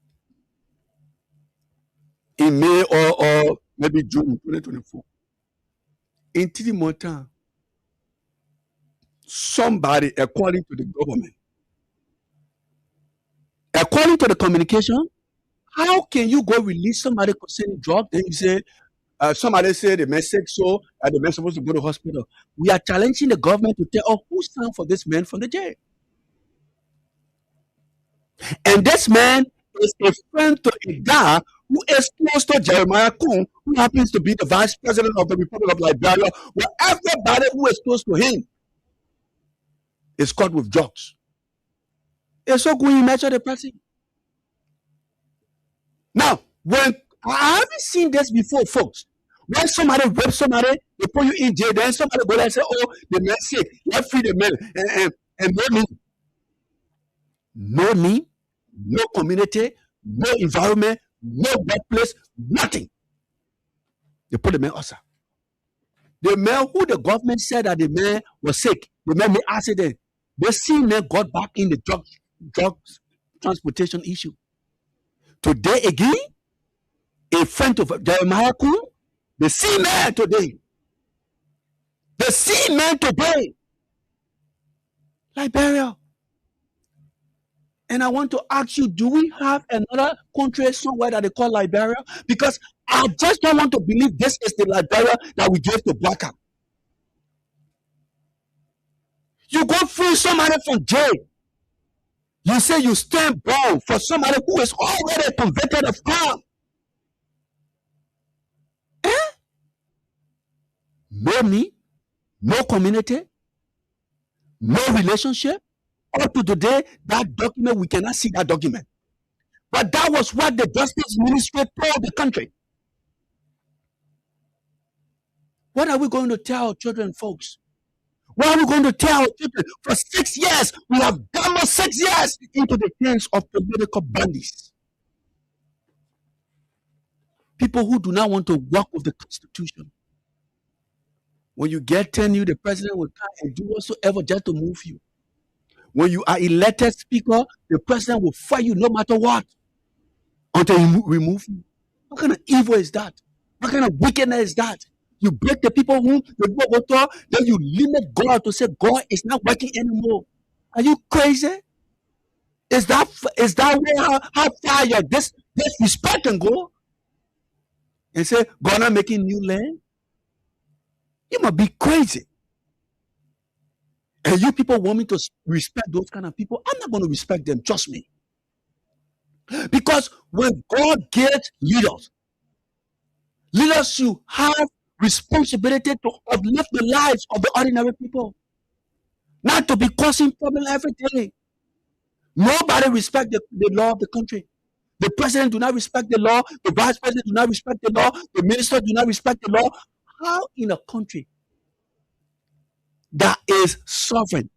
In May or maybe June 2024. In 3 months' time, somebody, according to the government, according to the communication, how can you go release somebody concerning drugs? Then you say, somebody say the man sick, so the man supposed to go to the hospital. We are challenging the government to tell us who signed for this man from the jail. And this man is a friend to a guy who is close to Jeremiah Kun, who happens to be the vice president of the Republic of Liberia, where everybody who is close to him is caught with drugs. And so can you imagine the person? Now, when I haven't seen this before, folks. When somebody rapes somebody, they put you in jail, then somebody go there and say, oh, the man sick, let's free the man. And no me, no community, no environment, no workplace, nothing. They put the man outside. The man who the government said that the man was sick, the man made accident. The same man got back in the drug transportation issue. Today again, a friend of Jeremiah Kun, the same man today. The same man today. Liberia. And I want to ask you, do we have another country somewhere that they call Liberia? Because I just don't want to believe this is the Liberia that we gave to Baka. You go free somebody from jail. You say you stand bound for somebody who is already convicted of crime. No me, no community, no relationship. Up to today, that document, we cannot see that document. But that was what the Justice Ministry told the country. What are we going to tell our children, folks? What are we going to tell our children? For 6 years, we have gambled 6 years into the hands of political bandits. People who do not want to work with the Constitution. When you get tenure, the president will come and do whatsoever just to move you. When you are elected speaker, the president will fire you no matter what until he remove you. What kind of evil is that? What kind of wickedness is that? You break the people whom the people go to, then you limit God to say God is not working anymore. Are you crazy? Is that way how far your disrespect can go? And say God not making new land? You must be crazy. And you people want me to respect those kind of people? I'm not going to respect them, trust me. Because when God gives leaders, leaders should have responsibility to uplift the lives of the ordinary people, not to be causing problem every day. Nobody respect the law of the country. The president do not respect the law. The vice president do not respect the law. The minister do not respect the law. How in a country that is sovereign,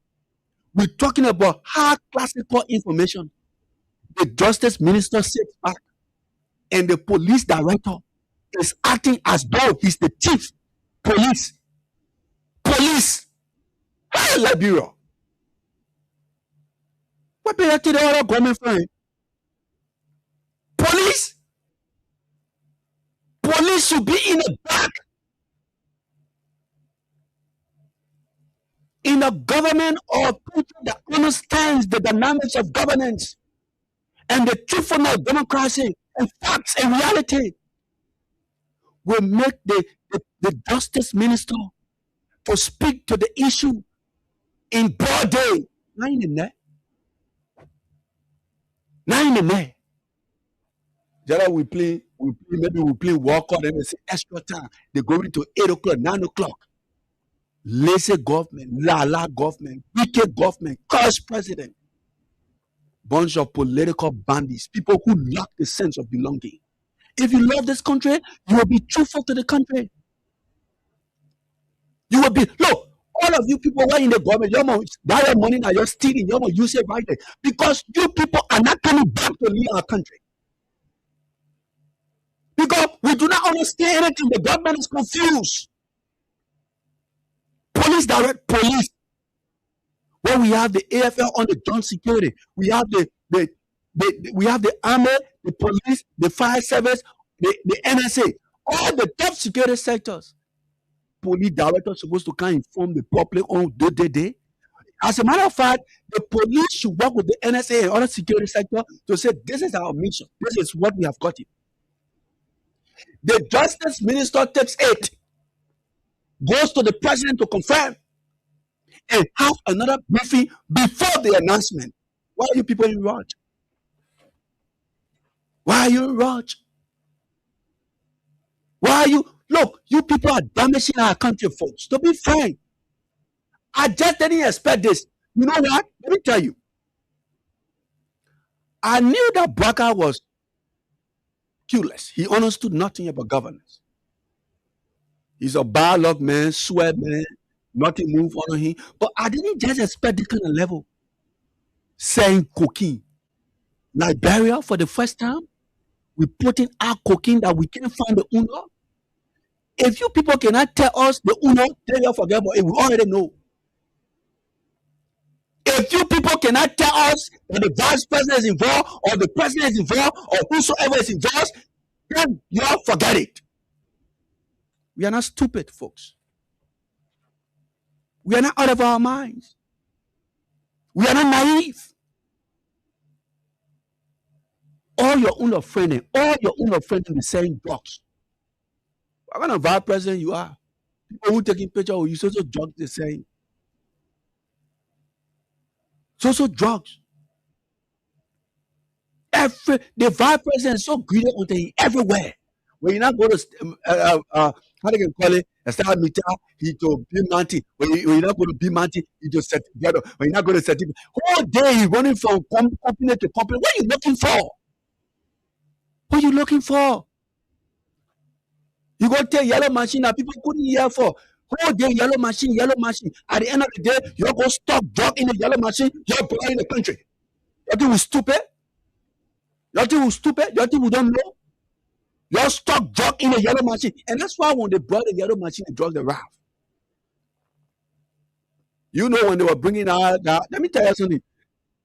we're talking about high classical information, the justice minister sits back and the police director is acting as though he's the chief police. Hey, Liberia. What be to the other government for? Police should be in the back. In a government or country that understands the dynamics of governance and the truthfulness of democracy and facts and reality, will make the justice minister to speak to the issue in broad day. Not in there. Just we play, maybe we play walk out and they say extra time. They go into 8 o'clock, 9 o'clock. Lazy government, la government, wicked government, cursed president. Bunch of political bandits, people who lack the sense of belonging. If you love this country, you will be truthful to the country. You will be, look, all of you people who are in the government, your money that you're stealing, you're going to use it right there. Because you people are not coming back to lead our country. Because we do not understand anything. The government is confused. Police. When we have the AFL on the joint security, we have the army, the police, the fire service, the NSA, all the top security sectors. Police directors supposed to come inform the public on day. As a matter of fact, the police should work with the NSA and other security sector to say this is our mission. This is what we have got it. The justice minister takes it, goes to the president to confirm, and have another briefing before the announcement. Why are you people in rush? Why are you in rush? Why are you? Look, you people are damaging our country, folks. To be frank, I just didn't expect this. You know what? Let me tell you. I knew that Baka was clueless. He understood nothing about governance. He's a bad man, sweat man, nothing move on him. But I didn't just expect this kind of level. Saying cocaine. Liberia, for the first time, we put in our cocaine that we can't find the owner. If you people cannot tell us the owner, tell you forget about it. We already know. If you people cannot tell us that the vice president is involved, or the president is involved, or whosoever is involved, then you all forget it. We are not stupid, folks. We are not out of our minds. We are not naive. all your own friends be selling drugs. What kind of vice president you are? People who taking picture of you, so drugs they saying. So drugs. The vice president is so greedy on the everywhere. When you not go to how they can call it, a star meter, he to be manti. When you not go to be manti, he just set together. When you not go to set whole day he running from company to company. What are you looking for? What are you looking for? You go take yellow machine that people couldn't hear for. Whole day yellow machine. At the end of the day, you go stop drug in the yellow machine, you're blowing the country. You think we're stupid? You think we don't know? You're stuck drug in the yellow machine. And that's why when they brought the yellow machine, they drug the RAF. You know when they were bringing out that, let me tell you something.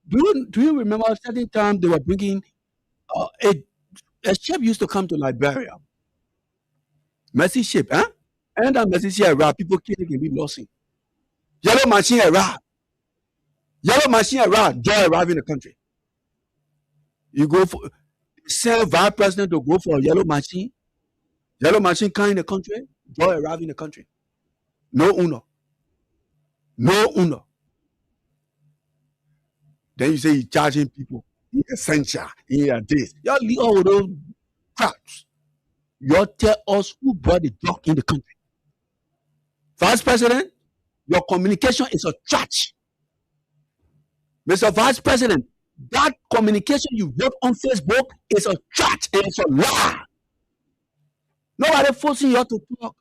Do you remember a certain time they were bringing a ship used to come to Liberia? Mercy ship, huh? And that Mercy ship RAF, people killing can be losing. Yellow machine RAF. Joy arrive in the country. You go for send vice president to go for a yellow machine come in the country, joy arrive in the country. No uno. Then you say he's charging people. He's essential. He are this. Y'all leave all of those craps. Y'all tell us who brought the drug in the country. Vice President, your communication is a trash. Mr. Vice President, that communication you wrote on Facebook is a trash and it's a lie. Nobody forcing you to talk.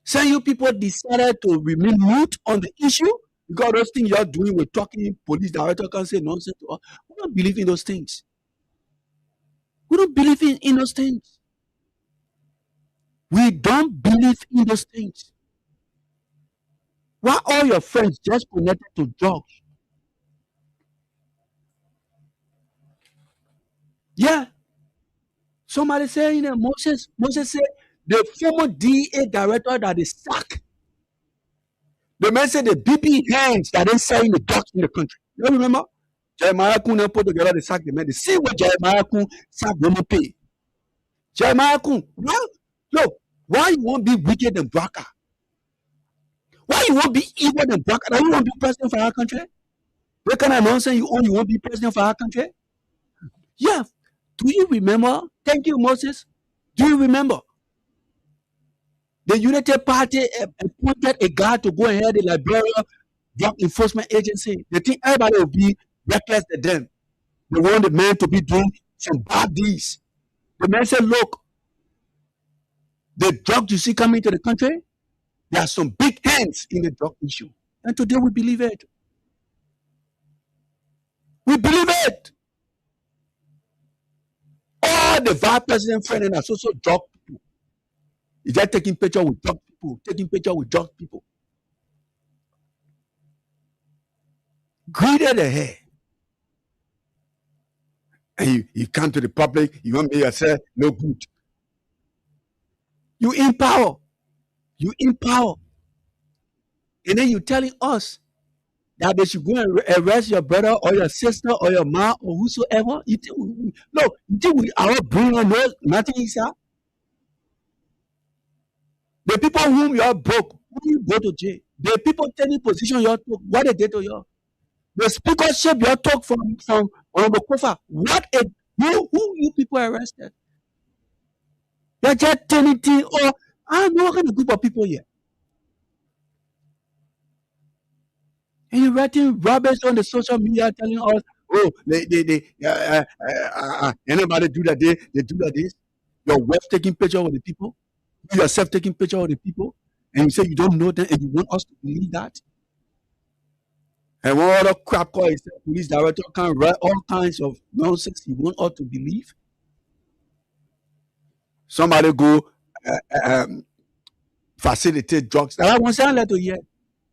Some you people decided to remain mute on the issue because those things you're doing with talking, police director can say nonsense to us. We don't believe in those things. We don't believe in those things. We don't believe in those things. Why all your friends just connected to drugs? Yeah. Somebody saying that Moses said the former DA director that is sacked. The man said the BP hands that is selling the drugs in the country. You remember? Jeremiah Kun put together the sack the man. The same way Jeremiah Kun sack women pay. Jeremiah Kun, well, look, why you won't be wicked than Braka? Why you won't be evil than Braka? Now you won't be president for our country? What kind of nonsense you own? You won't be president for our country? Yeah. Do you remember? Thank you, Moses. Do you remember? The United Party appointed a guy to go ahead the Liberia Drug Enforcement Agency. They think everybody will be reckless to them. They want the man to be doing some bad deeds. The man said, look, the drugs you see coming to the country, there are some big hands in the drug issue. And today we believe it. We believe it. All the vice president friends and also drug people. Is that taking picture with drug people? Greedy the hair. And you come to the public, you want me to say no good. You in power. And then you telling us that they should go and arrest your brother or your sister or your mom or whosoever. You think we are bringing on those nothing is that? The people whom you are broke, who you go to jail. The people taking position you took, what they did to you. The speakership you took from Honorable Kofa, who you people arrested? You're just telling things, or I know what kind of group of people here. And you're writing rubbish on the social media telling us, oh, anybody do that they do that this. Your wife taking picture of the people, you yourself taking picture of the people, and you say you don't know them and you want us to believe that. And one other crap call is the police director can write all kinds of nonsense you want us to believe. Somebody go facilitate drugs. I want to let you hear.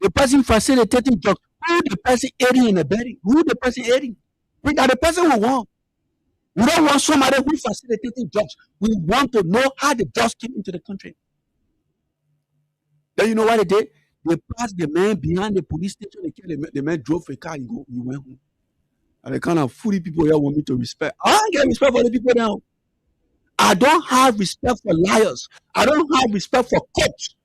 The person facilitating drugs, who the person aiding in the betting? Who the person aiding? We are the person we want. We don't want somebody who facilitating drugs. We want to know how the drugs came into the country. Then you know what they did? They passed the man behind the police station. The man drove a car. He went home. And the kind of foodie people here want me to respect. I don't get respect for the people now. I don't have respect for liars. I don't have respect for cops.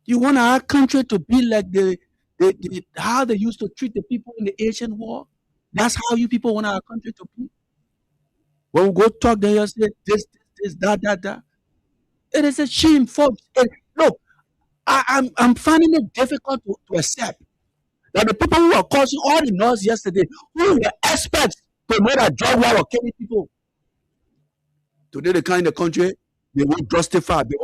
You want our country to be like how they used to treat the people in the Asian war? That's how you people want our country to be. When we go talk, they just say this, that. It is a shame, folks. Look, I'm finding it difficult to accept that the people who are causing all the noise yesterday, who were experts to know that drug war were killing people, today they come in the country, they won't justify, they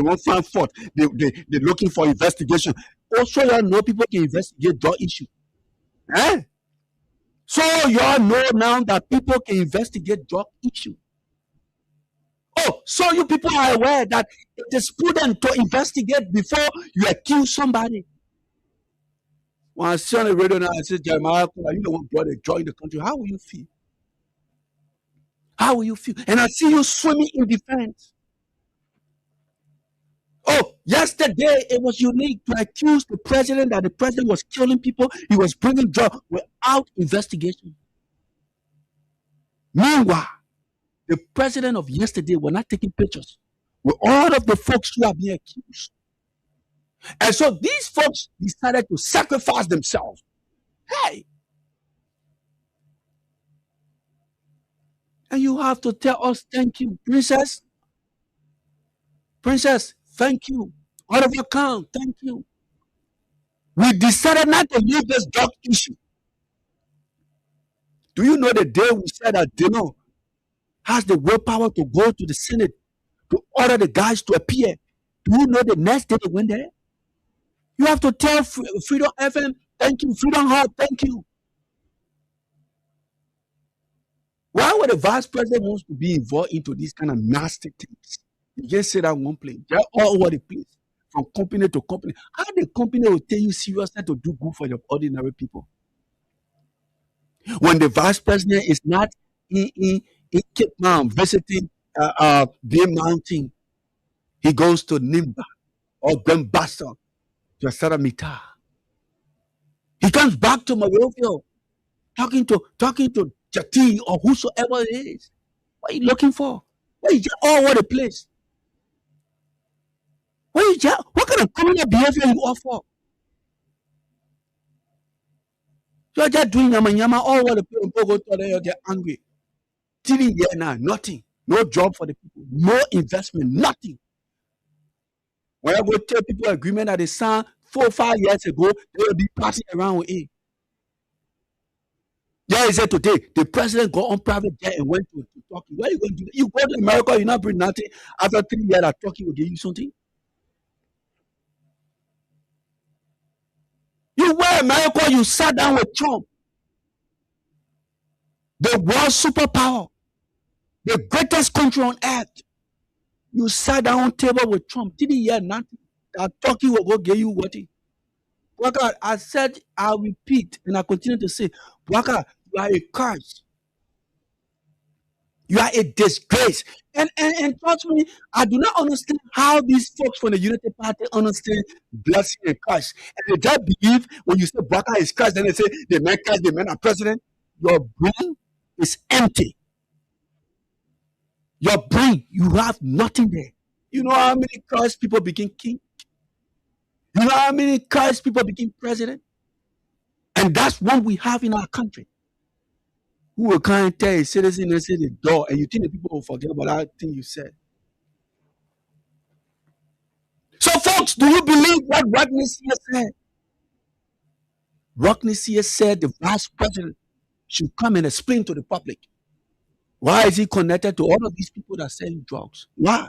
won't find fault, they're looking for investigation. Also, y'all know people can investigate drug issue. Eh? So y'all know now that people can investigate drug issue. Oh, so you people are aware that it is prudent to investigate before you accuse somebody. When I see on the radio now, I say, Jeremiah, you the one brought a drug in the country. How will you feel? How will you feel? And I see you swimming in defense. Oh, yesterday it was unique to accuse the president that the president was killing people. He was bringing drugs without investigation. Meanwhile, the president of yesterday were not taking pictures with all of the folks who are being accused. And so these folks decided to sacrifice themselves. Hey! And you have to tell us, thank you, princess. Princess, thank you. Out of your account, thank you. We decided not to leave this drug issue. Do you know the day we said that Dino has the willpower to go to the Senate to order the guys to appear? Do you know the next day they went there? You have to tell Freedom FM, thank you. Freedom Hub, thank you. Why would the vice president want to be involved into these kind of nasty things? You just say that one place. They're all over the place, from company to company. How the company will tell you seriously to do good for your ordinary people? When the vice president is not in Cape Town visiting Beer Mountain, he goes to Nimba or Gambassa to Saramita. He comes back to Monrovia talking to Jati or whosoever it is. What are you looking for? Why you just all over the place? What kind of criminal behavior you offer? You're just doing yama all over the place. People go to there, you get angry. 3 years now, nothing. No job for the people. No investment, nothing. When I go tell people agreement that they signed 4 or 5 years ago, they will be passing around with it. Yeah, he said today, the president got on private jet and went to Turkey. What are you going to do? You go to America, you not bring nothing. After 3 years, that Turkey will give you something. You were America, you sat down with Trump. The world superpower, the greatest country on earth. You sat down on table with Trump. 3 years, nothing. That Turkey will go give you what? Waka, I said, I repeat, and I continue to say, Waka, you are a curse. You are a disgrace. And trust me, I do not understand how these folks from the Unity Party understand blessing and curse. And they just believe when you say Waka is cursed, then they say the man cursed, the man are president. Your brain is empty. Your brain, you have nothing there. You know how many cursed people became king? You know how many cursed people became president? And that's what we have in our country. Who will come and tell a citizen and say the door, and you think the people will forget about that thing you said. So, folks, do you believe what Rodney Sear said? Rodney Sear said the vice president should come and explain to the public. Why is he connected to all of these people that are selling drugs? Why?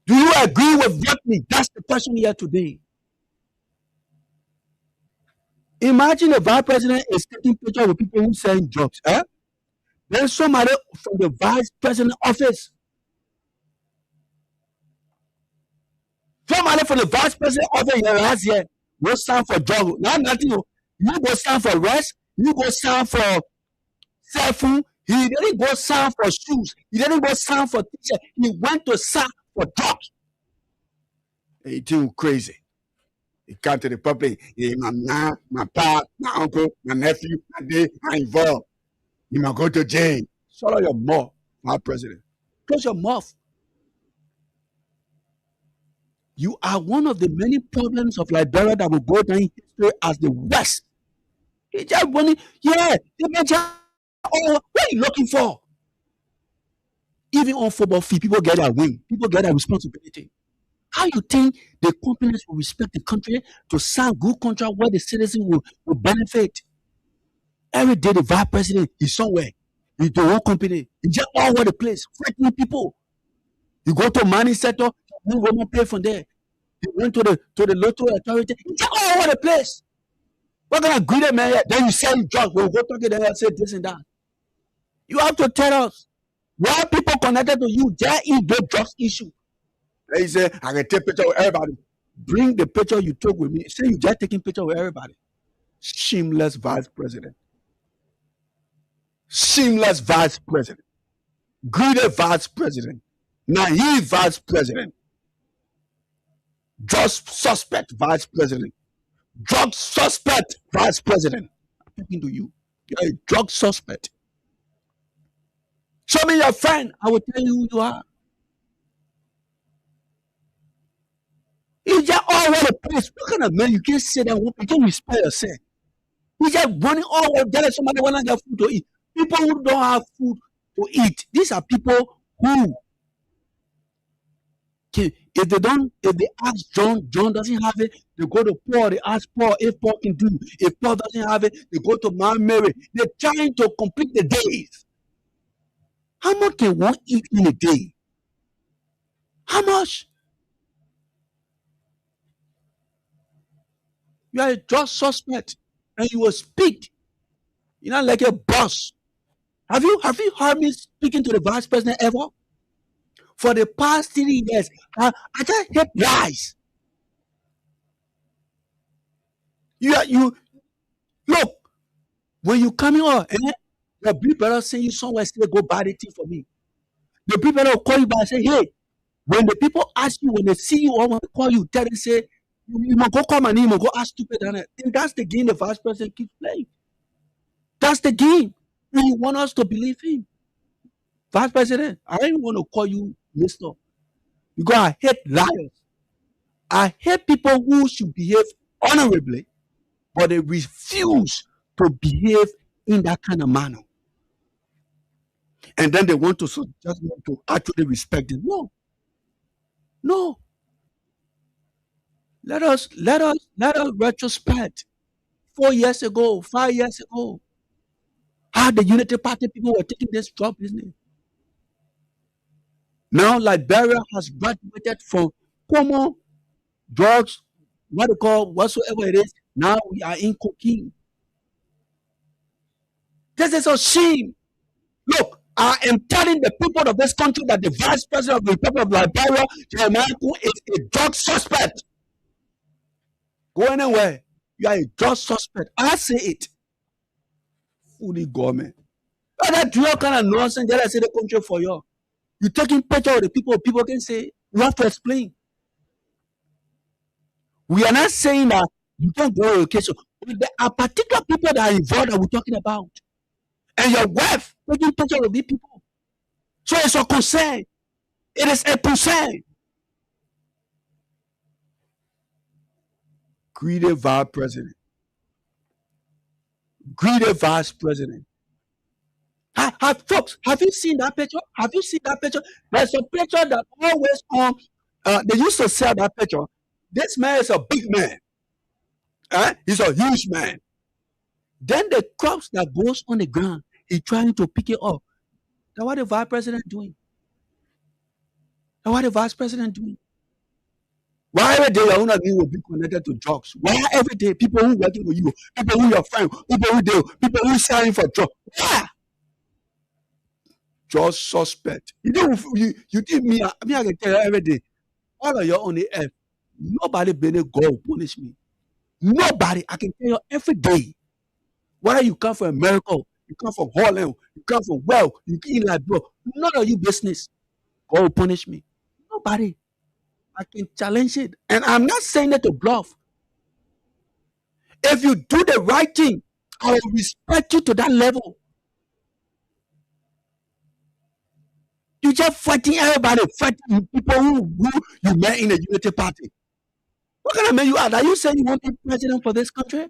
Do you agree with Rodney? That's the question here today. Imagine the vice president is taking pictures with people who selling drugs. Then somebody from the vice president office, somebody from the vice president office last year will sign for drug. Now nothing. You go sign for rest. You go sign for cell phone. He didn't go sign for shoes. He didn't go sign for t-shirt. He went to sign for drugs. It's too crazy. He come to the public. My mom, my pop, my uncle, my nephew, my dad are involved. You might go to jail. Shut up your mouth, my president. Close your mouth. You are one of the many problems of Liberia that will go down in history as the worst. It's just money. Yeah, they mention, oh, what are you looking for? Even on football field, people get their win. People get their responsibility. How you think the companies will respect the country to sign good contract where the citizens will benefit? Every day the vice president is somewhere. He's the one company. He's just all over the place, frightening people. You go to money sector, you won't pay from there. You went to the local authority, he's just all over the place. What kind of greedy man? Then you sell drugs. We'll go talk to them and say this and that. You have to tell us why people connected to you, there is the drugs issue. They say, I can take picture with everybody. Bring the picture you took with me. Say you just taking picture with everybody. Shameless vice president. Shameless vice president. Greedy vice president. Naive vice president. Just suspect vice president. Drug suspect vice president. I'm talking to you. You're a drug suspect. Show me your friend. I will tell you who you are. He's just all over the place. What kind of man you can't say that? You can't respect yourself. He's just running all over there. Somebody want to get food to eat. People who don't have food to eat. These are people who, if they ask John doesn't have it, they go to Paul, they ask Paul if Paul can do. If Paul doesn't have it, they go to Mary. They're trying to complete the days. How much can one eat in a day? How much? You are a drug suspect and you will speak. You're not like a boss. Have you heard me speaking to the vice president ever? For the past 3 years, I just hate lies. You look, when you come here, your big brother send you somewhere, say go buy the thing for me. The big brother will call you back and say, hey, when the people ask you, when they see you or when they call you, tell them, say, you must go call my name or go ask stupid. And that's the game the vice president keeps playing. That's the game. And you want us to believe him. Vice president, I don't even want to call you mister. Because I hate liars. I hate people who should behave honorably, but they refuse to behave in that kind of manner. And then they want to just want to actually respect them. No. Let us retrospect 4 years ago, 5 years ago, how the Unity Party people were taking this drug business. Now Liberia has graduated from common drugs, what they call whatsoever it is. Now we are in cocaine. This is a shame. Look, I am telling the people of this country that the vice president of the Republic of Liberia, Jeremiah, is a drug suspect. Go anywhere. You are a drug suspect. I say it. Fully government. That drug kind of nonsense that I say the country for you. You taking picture of the people can say, you have to explain. We are not saying that you can't go on vacation. But there are particular people that are involved that we're talking about. And your wife taking picture of these people. So it's a concern. It is a concern. Greedy vice president. Greedy vice president. Folks, have you seen that picture? Have you seen that picture? There's a picture that always on. They used to sell that picture. This man is a big man. He's a huge man. Then the crops that goes on the ground, he's trying to pick it up. That's what the vice president doing. That's what the vice president doing. Why every day one of you will be connected to drugs? Why every day people who working with you, people who your friend, people who selling for drugs? Why? Just suspect. You did me. I can tell you every day. All of you on the earth, nobody better go punish me. Nobody. I can tell you every day. Whether you come from America, you come from Holland, you come from you eat like bro. None of you business. Go punish me. Nobody. I can challenge it. And I'm not saying that to bluff. If you do the right thing, I will respect you to that level. You just fighting everybody, fighting people who you met in the Unity Party. What kind of man you are? Are you saying you want to be president for this country?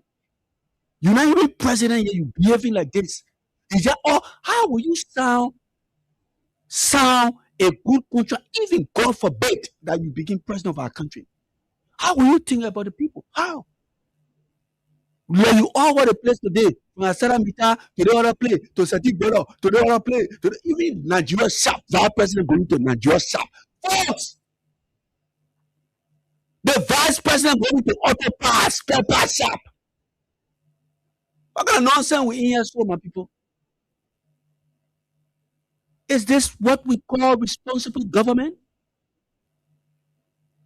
You're not even president yet, you behaving like this. Is that how will you sound a good country, even God forbid that you become president of our country? How will you think about the people? How? Like you all over the place today, from Asara Mita to the other place, to Sadiq Bero, to the other place, even Nigeria Sharp, our president going to Nigeria Sharp. False! The vice president going to Auto Pass, Pepper Sharp. What kind of nonsense we in here, so my people? Is this what we call responsible government?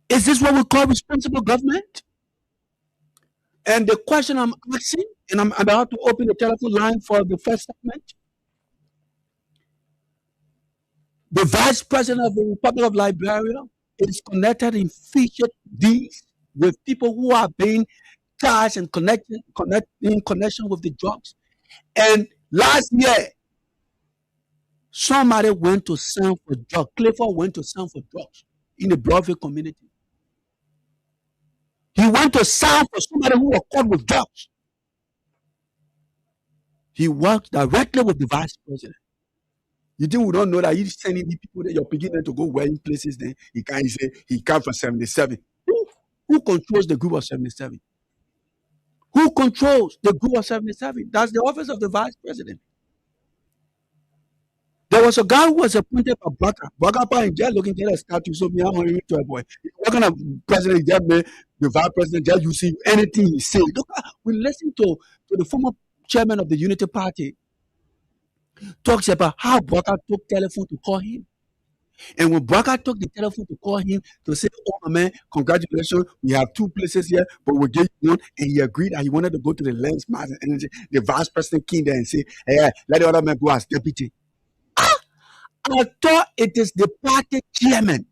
Is this what we call responsible government? And the question I'm asking, and I'm about to open the telephone line for the first segment. The vice president of the Republic of Liberia is connected in featured deeds with people who are being charged and connected in connection with the drugs. And last year, somebody went to sign for drugs. Clifford went to sign for drugs in the Broadway community. He went to sign for somebody who was caught with drugs. He worked directly with the vice president. You think we don't know that he's sending the people that you're beginning to go wearing places? Then he can't say he comes from 77. Who controls the group of 77? Who controls the group of 77? That's the office of the vice president. There was a guy who was appointed by Baka. Baka in jail looking at a statue, so me, I'm going to a boy. What kind of president just made the vice president just you see anything he said? Look, we listen to the former chairman of the Unity Party talks about how Baka took telephone to call him. And when Baka took the telephone to call him to say, oh my man, congratulations, we have 2 places here, but we'll give you one. And he agreed that he wanted to go to the Lens Mass and Energy. The vice president came there and said, hey, let the other man go as deputy. I thought it is the party chairman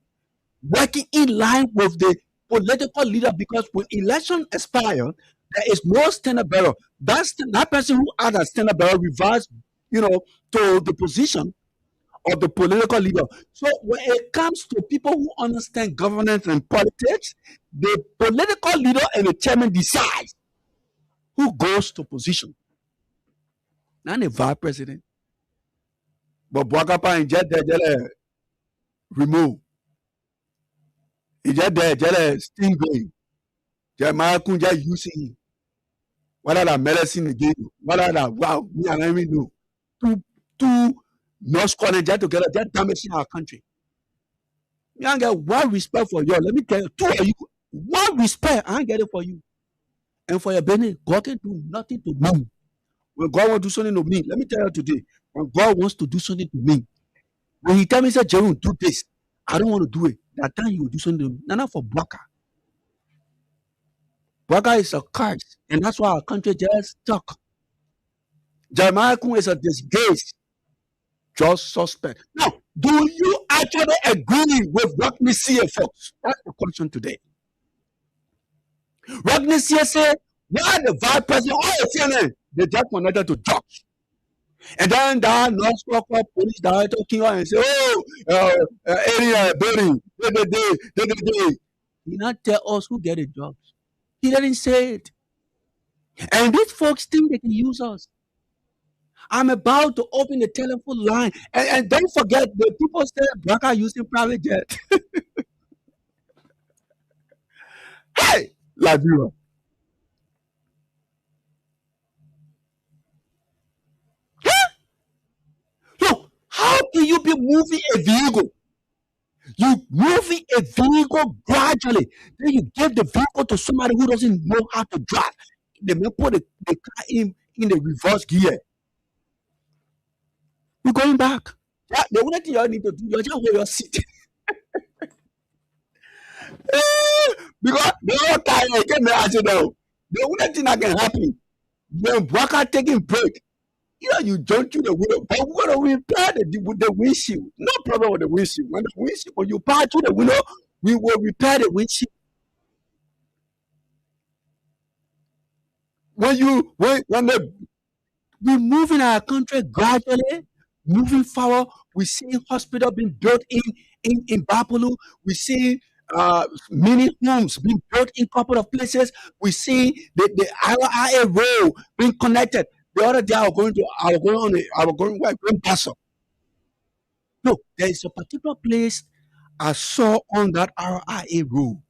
working in line with the political leader, because when election expires, there is no standard bearer. That person who had a standard bearer reverts, to the position of the political leader. So when it comes to people who understand governance and politics, the political leader and the chairman decides who goes to position. Not the vice president. But Bwakapa and Jet there, remove. He just there, Stingray. Jeremiah Kunja using. What are the medicine again? What are the wow? Me and I even know. Two North Korean jet together, they're damaging our country. Me I get one respect for you. Let me tell you, 2 of you, one respect, I get it for you. And for your Benny, God can do nothing to me. When God wants to do something to me, let me tell you today, when God wants to do something to me, when he tell me, say, Jerome, do this, I don't want to do it. That time he will do something to me. Not for Bwaka. Bwaka is a curse, and that's why our country just stuck. Jeremiah Kun is a disgrace. Just suspect. Now, do you actually agree with Rodney Sear, folks? That's the question today. Rodney Sear said, why the vice president, CNN, they just connected to drugs. And then that North Korea police director came out and said, area building, he not tell us who get the drugs. He didn't say it. And these folks think they can use us. I'm about to open the telephone line. And don't forget, the people say Baka using private jet. Hey, Liberia. Look, how can you be moving a vehicle? You moving a vehicle gradually. Then you give the vehicle to somebody who doesn't know how to drive. They may put the car in the reverse gear. We're going back. The only thing you need to do, you just hold your seat. Because the whole time I get me accident. The only thing that can happen when Bwaka taking break, you jump through the window, but we're going to repair with the windshield. No problem with the windshield. When you pass through the window, we will repair the windshield. when we're moving our country gradually, moving forward. We see hospital being built in Bapulu. We see many homes being built in a couple of places. We see the IRA road being connected. The other day I was going Paso. No, there is a particular place I saw on that RIA road.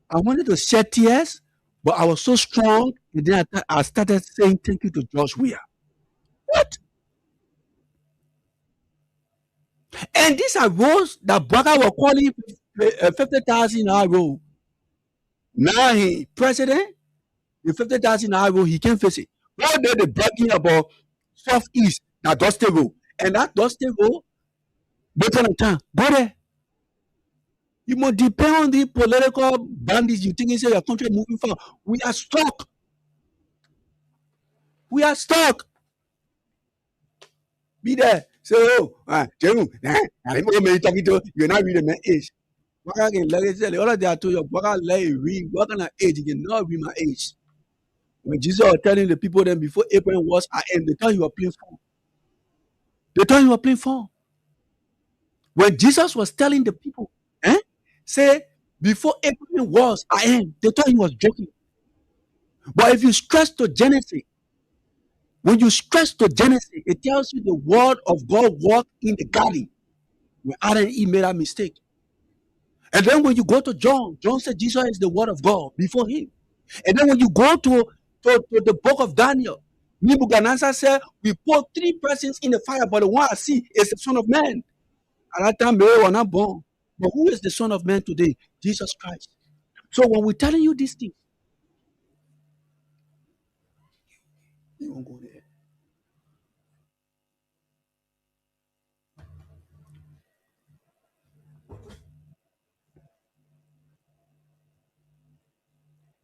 I wanted to shed tears, but I was so strong, and then I started saying thank you to George Weah. What? And these are roads that Braga were calling 50,000 road. Now he president, the 50,000 road, he can't face it. Now they're bragging about southeast, that Dusty Road. And that Dusty Road, they can turn. Go there. You must depend on the political bandits you think is your country moving forward. We are stuck. We are stuck. Be there. So, Jerome, I'm talking to you're not reading my age. What I can let it tell you, all of that to your brother, let you read. What kind of age? You cannot read my age. When Jesus was telling the people then before Abraham was, I am, they thought you were playing for. They thought you were playing for. When Jesus was telling the people, say, before Abraham was, I am, they thought he was joking. But if you stress to Genesis, when you stress to Genesis, it tells you the word of God worked in the garden when Adam and Eve made a mistake. And then when you go to John, John said Jesus is the word of God before him. And then when you go to the book of Daniel, Nebuchadnezzar said, we put 3 persons in the fire, but the one I see is the Son of Man. At that time, they were not born. But who is the Son of Man today? Jesus Christ. So when we're telling you these things, you won't go there.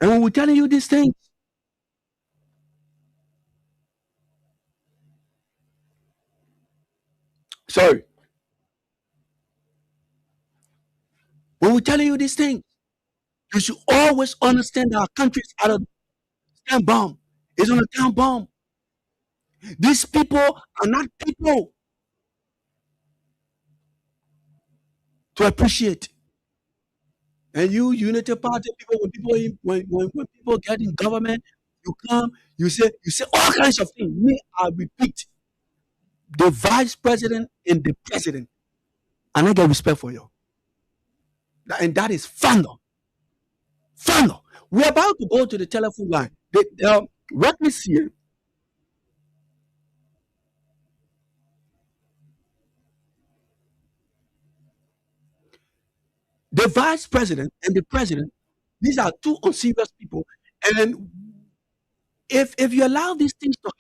And when we're telling you these things, sorry. When we're telling you these things, you should always understand that our country is at a time bomb. It's on a time bomb. These people are not people to appreciate. And you, Unity Party people, when people get in government, you come, you say all kinds of things. Me, I repeat, the vice president and the president, and I get respect for you. And that is final. Final. We're about to go to the telephone line. Let me see it. The vice president and the president, these are two unserious people. And if you allow these things to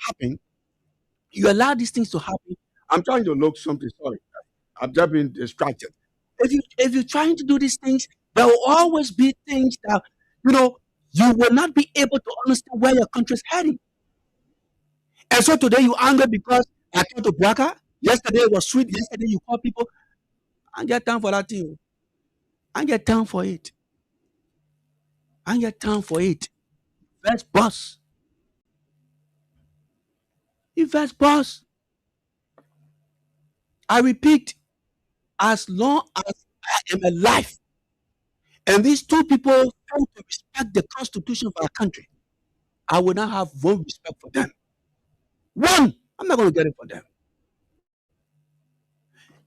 happen, I'm trying to look something. Sorry, I've just been distracted. If you're trying to do these things, there will always be things that you will not be able to understand where your country is heading. And so today you're angry because I came to Braga. Yesterday it was sweet. Yesterday you call people. I ain't got time for that thing. I ain't got time for it. I ain't got time for it. First boss. You first boss. I repeat, as long as I am alive, and these two people fail to respect the Constitution of our country, I will not have one respect for them. One, I'm not going to get it for them.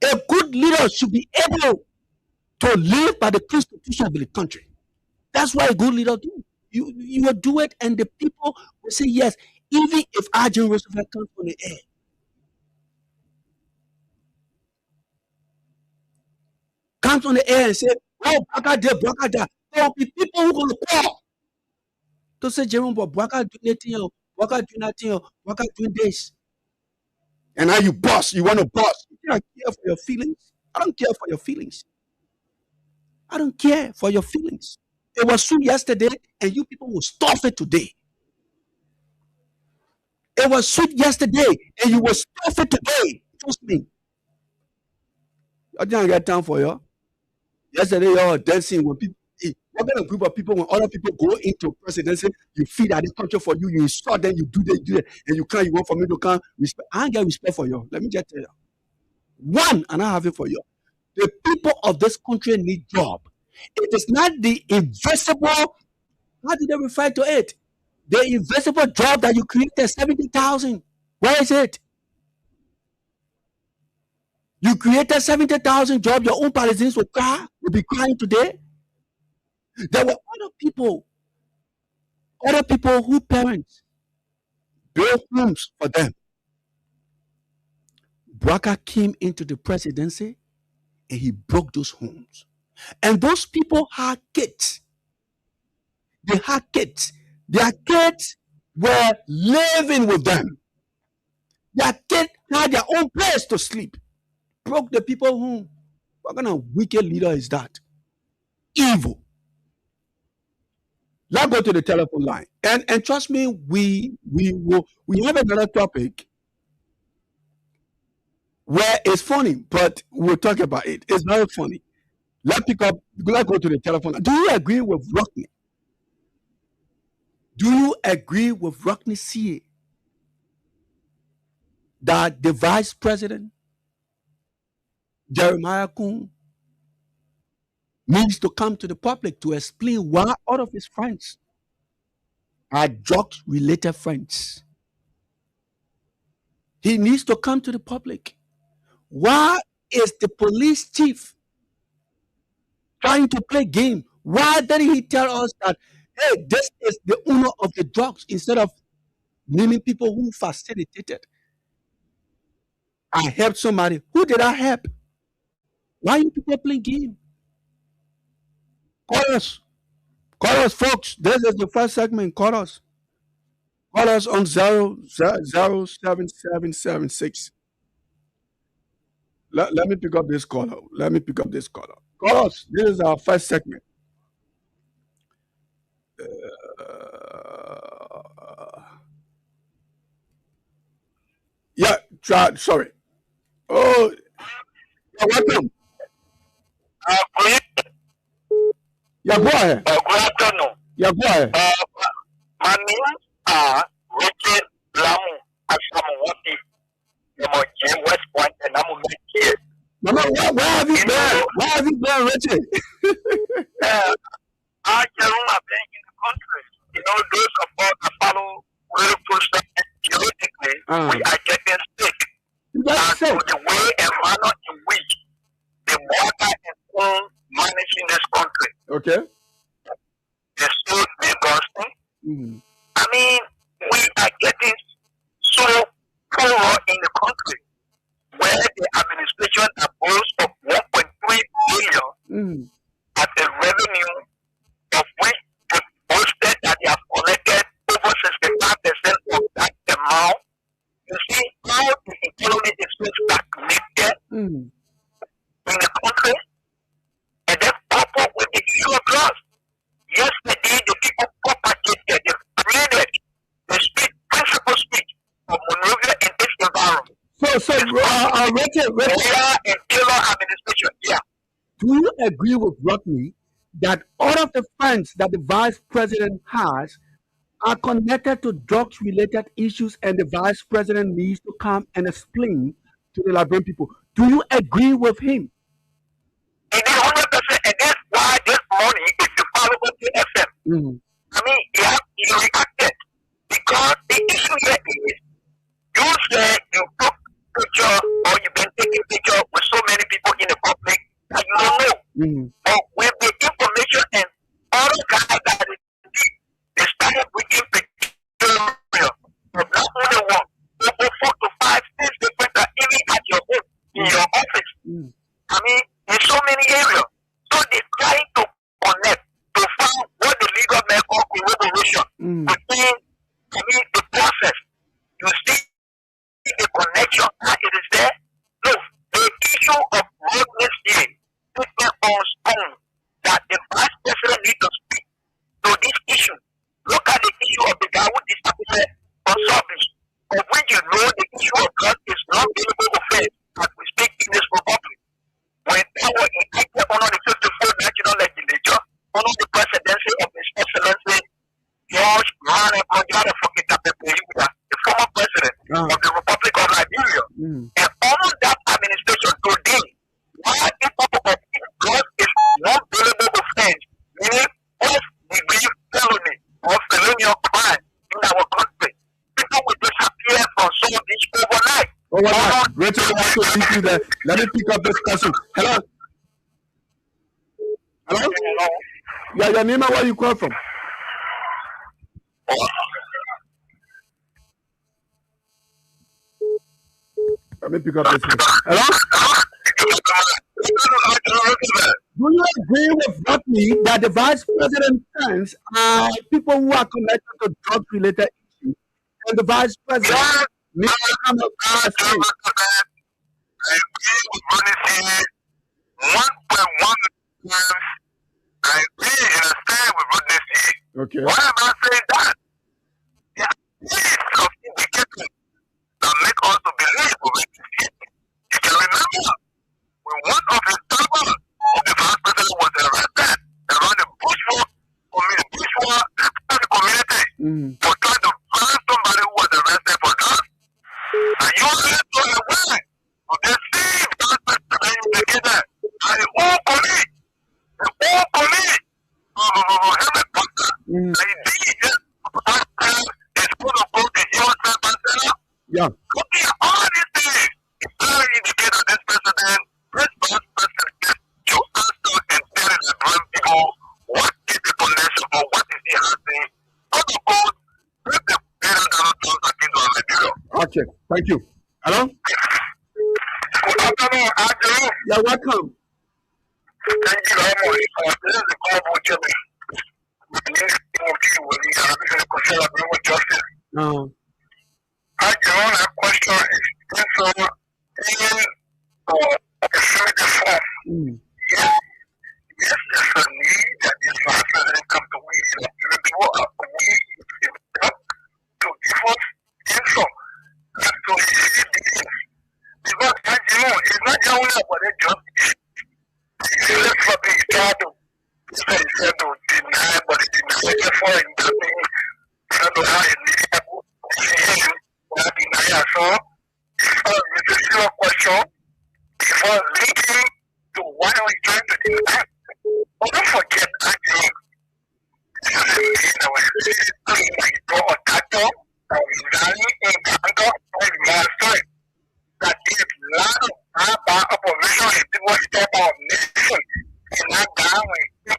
A good leader should be able to live by the Constitution of the country. That's why a good leader do. You will do it, and the people will say yes, even if Ajahn Roosevelt comes on the air. Comes on the air and say, oh, Braga there. There will be people who are going to call to say, Jerome, but Braga doing nothing, Braga doing nothing, Braga doing this. And now you boss, you want to boss. You don't care for your feelings. I don't care for your feelings. I don't care for your feelings. It was sweet yesterday, and you people will stuff it today. It was sweet yesterday, and you will stuff it today. Trust me. I didn't get time for you. Yesterday, you were dancing with people. What kind of group of people, when other people go into presidency, you feed at the country for you, you insult them, you do that, and you can't, you want for me to come respect. I ain't get respect for you. Let me just tell you. One, and I have it for you. The people of this country need job. It is not the invisible, how do they refer to it? The invisible job that you created, 70,000. Where is it? You created 70,000 jobs, your own Palestinians will be crying today. There were other people who parents built homes for them. Bouaka came into the presidency and he broke those homes. And those people had kids. They had kids. Their kids were living with them. Their kids had their own place to sleep. Broke the people home. What kind of wicked leader is that? Evil. Let's go to the telephone line. And trust me, we have another topic where it's funny, but we'll talk about it. It's very funny. Let's go to the telephone line. Do you agree with Rockney? Do you agree with Rockney CA that the vice president, Jeremiah Kuhn, needs to come to the public to explain why all of his friends are drug-related friends? He needs to come to the public. Why is the police chief trying to play game? Why didn't he tell us that, hey, this is the owner of the drugs, instead of naming people who facilitated? I helped somebody. Who did I help? Why are you people playing game? Call us, folks. This is the first segment. Call us on 07776. Let me pick up this caller. Call us. This is our first segment. Sorry. Oh, you're welcome. Yeah, go ahead. Good afternoon. Yeah, go ahead. My name is Richard Lamu Asamuwati. I'm on West Point, and I'm on here. Mama, where have you been? Where have you been, Richard? I have been in the country. You know, those of us that follow real process theoretically, we are getting sick. And so the way and manner in which the water is managing this country. Okay. It's so disgusting. I mean, we are getting so poor in the country where the administration are boast of 1.3 billion as a revenue, of which they boasted that they have collected over 65% of that amount. You see how the economy is so stagnated in the country, and then coupled with the issue of drugs. Yesterday, the people propagated, they created the principal speech of Monrovia in this environment. Richard, and Taylor administration, yeah. Do you agree with Rodney that all of the funds that the vice president has are connected to drugs-related issues, and the vice president needs to come and explain to the Liberian people? Do you agree with him? It is 100%, and that's why this morning, if you follow OPFM, I mean, he reacted, because the issue here is, you said you took picture, or you've been taking picture with so many people in the public that you don't know. But with the information and all the guys that they started bringing pictures of not only one, but 4 to 5, 6 different, even at your home, in your office. I mean, in so many areas. So they're trying to connect to find what the legal men call corroboration between, the process. You see the connection, and it is there. No, the issue of roadless here is on stone that the vice president needs to speak to this issue. Look at the issue of the guy who disappeared on Sunday, of which you know the issue of drugs is not available offense as we speak in this republic. When they were indicted under the 54th National Legislature, under the president, of the Republic of Liberia. And all that administration today, why people of God is not billable offense, meaning first degree felony or felonious crime in our country. People will disappear from some of these overnight. Rachel, also thank you there. Let me pick up this question. Hello? Yeah, your name and where you call from? Let me pick up this one. Hello? Do you agree with Rodney that the vice president friends are people who are connected to drug-related issues, and the vice president needs to come up with I agree with Ronnie saying 1.1 times. I agree and I stand with Ronnie saying. Okay. Why am I saying that? Yeah, of indicators that make us to believe with it. You can remember when one of his servants of the vice president was arrested around the Bushwa community for trying to find somebody who was arrested for drugs. And you are so aware of the same vice president indicator and the whole police, Mohammed Pastor, and he did it is going to go to your center. Yeah. Looking at all these things, it clearly indicates that this president, this vice president, to answer and tell the blind people what is the connection or what is he asking. Go to court, let the parents that don't back into Liberia. Okay, thank you. Hello? Good afternoon, Andrew. You're welcome. Thank you very much. This is the global Jimmy. With justice. No. I can only have question is so in extremity form. Yes, there's a need that this vice president come to we to give us info as to his business. Because as you know, it's not only about the justice. Let's not be startled. He said to deny, but he denied it for him to be. I don't know how it is. So, it's a question before linking to why are we trying to do that. But don't forget, actually, that is lot of opposition in people step out nation and not down in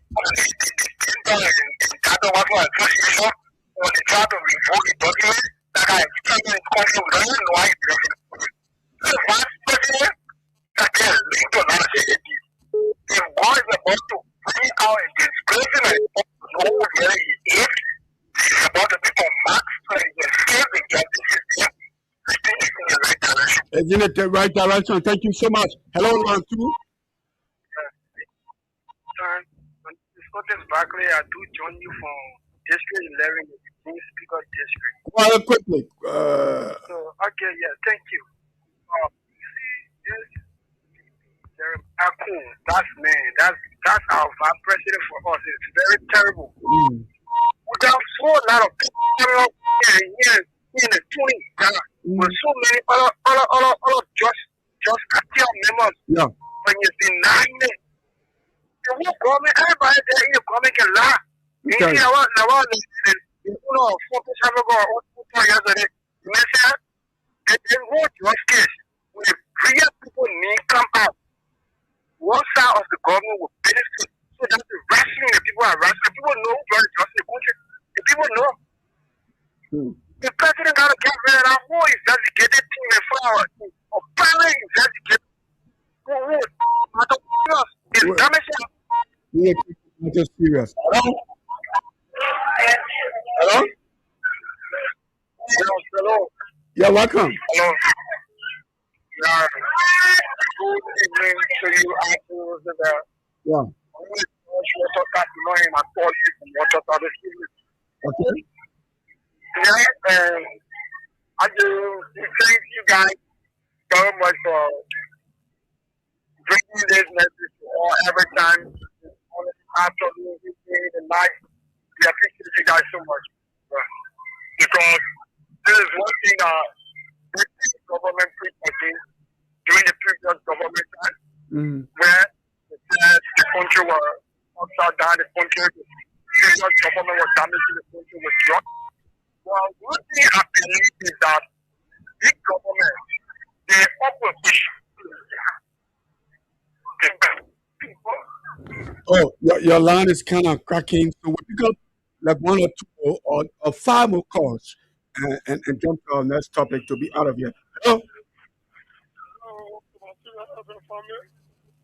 association or they try to revoke the document that I explained in country we don't know why it's the vice president that they are linked to another city. If God is about to bring out a disgracing and know where he is, he's about to become max so he can save the justice system. I think it's in the right direction. It's in the right direction. Thank you so much. Hello, round two. Scottish Barclay, I do join you from District 11, the Speaker District. Well, quickly. Okay, yeah, thank you. You see, this Jeremiah Coon, that's our vice president for us. It's very terrible. We have so a lot of people here in the 20s with so many other just cartel members. Yeah. When you're denying it. The whole government, everybody there in the government can lie. Okay. You know, 4 years ago, or 2 years ago, they wrote just case. When the real people need come out, one side of the government will benefit. So that's the rationing the people are rationing. People know who brought justice in the country. The people know. The president got to get rid of that whole investigative team and flower. Or primary investigative. Who would? I don't know. It's damaging. Yeah, I'm just serious. Hello? Hello? Hello. You're welcome. Hello. Yeah. Good evening to you, Andrew. Yeah. Okay. Yeah, I do thank you guys so much for bringing this message to all every time. Absolutely, and night. We appreciate you guys so much. Because this is one thing government put against during the previous government time, Mm. where they said the country was upside down, the previous government was damaging the country with drugs. Well, one thing I believe is that this government, the opposition, Oh, your line is kind of cracking. So we pick up like one or two or five more calls and jump to our next topic to be out of here. Hello?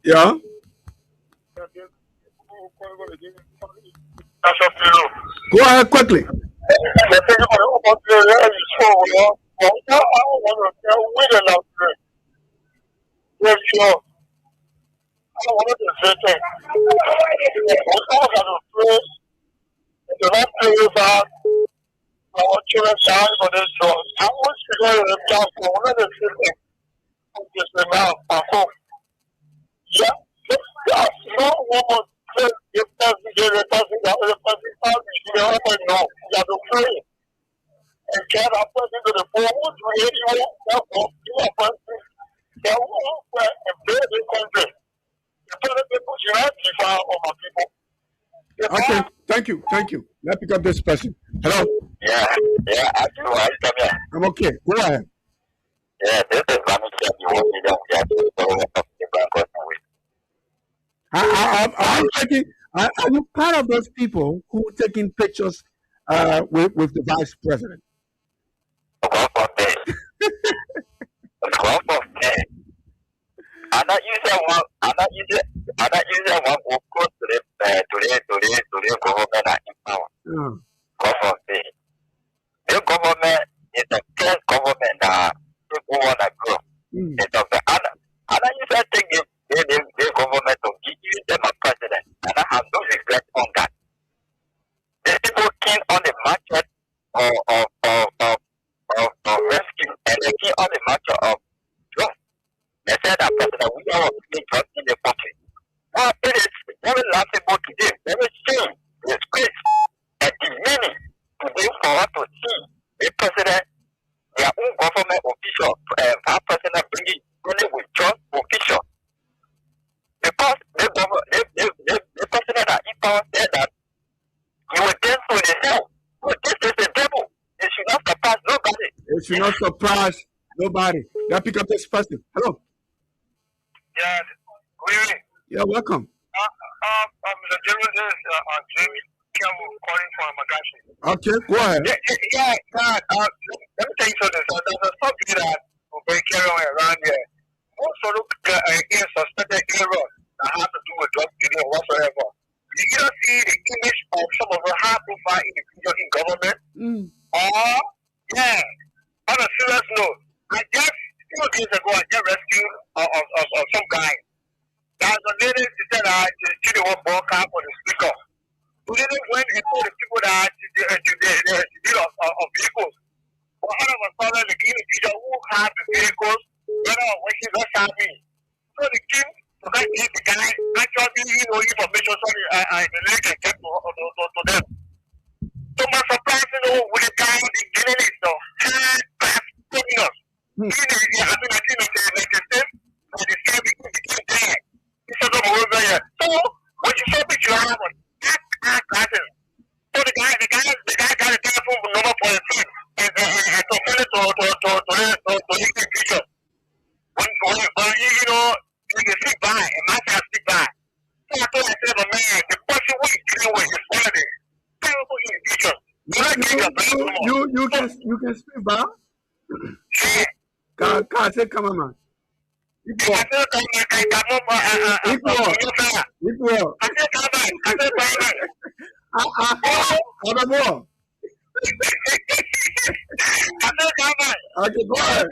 Yeah? Go ahead quickly. Okay, thank you. Let's pick up this person. Hello? Yeah, I do. I come here. I'm okay. Go ahead. Yeah, this is Rami Chef. You want me down here to the I'm taking, are you part of those people who are taking pictures with the vice president? I'm not using one who goes to the government in power. Government. The government is the first government that people want to grow. It's of the other. And I used to take the government to give them a president. And I have no regret on that. The people came on the market of rescue, and they came on the market of drugs. They said that president, we are making drugs in the country. Now, it is very laughable today, very shame, disgrace, and demeaning today for us to see the president, their own government official, our president bringing only with drugs official. Because the president that in power said that he will dance for the hell. But this is the devil. It should not surprise nobody. It should not surprise nobody. Now pick up this person. Hello. Yeah, good evening. Yeah, welcome. Mr. Jeremy, this is Jamie Campbell calling from Magashi. Okay, go ahead. Yeah, God, let me tell you something. So there's something that will be carrying on around here. Most of the suspected errors that have to do with drug dealing or whatsoever. You either see the image of some of the high-profile individuals in government, or, yeah, on a serious note, I just, a few days ago, I just rescued of some guy. There's a lady, she said that she didn't want ball cap for the speaker. Who didn't went and told the people that she did of vehicles. But all of a sudden, the individual who had the vehicles, when she was happy. So the king, to that the guy, actually, information, the lady can get to them. So my surprise, with the guy, the killing is the hard-pass criminals. I think the same became dead. So when you saw picture of him, that glasses. So the guy got a telephone number for his friend and to send it to his picture. When you can speak by, and my side speak by. So I told myself, man, the person we dealing with is one of the powerful individuals. You can speak by? Yeah. Can't say come on, man. Equal. Okay, go ahead.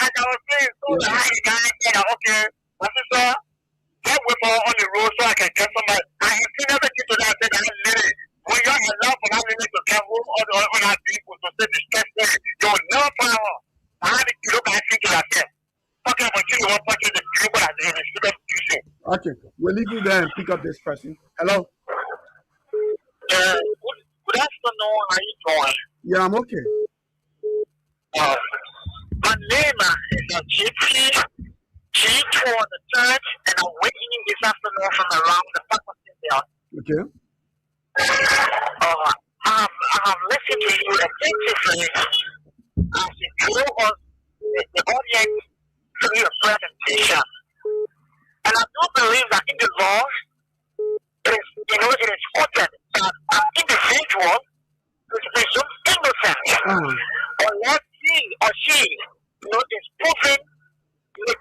I was saying, so the high guy, okay, my sister, get with her on the road so I can get somebody. I have seen everything to that, lady. When you're allowed for that lady to get home on that vehicle to say the stress lady, you'll never find her. I had to look at it to that. Okay, but you want to the people at the end. Okay, we'll leave you there and pick up this person. Hello. Good afternoon. How you doing? Yeah, I'm okay. My name a G2 on the church, and I'm waiting in this afternoon from around the faculty there. Okay. I have listened to you attentively as you drove us the audience through your presentation. And I do believe that in the law, it is quoted that an individual is presumed innocent unless he or she is proven in the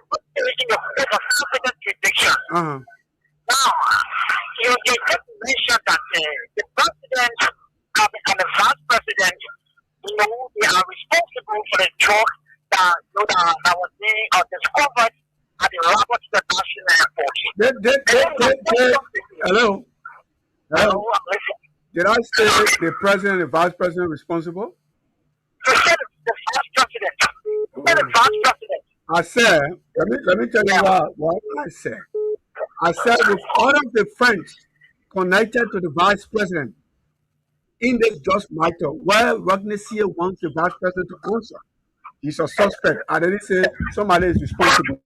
court of competent jurisdiction. Now, you just mentioned that the president and the vice president, they are responsible for the drug that was being discovered at the Robert International Airport. Hello? Hello, I'm listening. Did I say the president and the vice president responsible? You said the vice president. You said the vice president. I said, let me tell you what I said. I said with all of the friends connected to the vice president in this just matter, where Ragnasia wants the vice president to answer. He's a suspect. I didn't say somebody is responsible.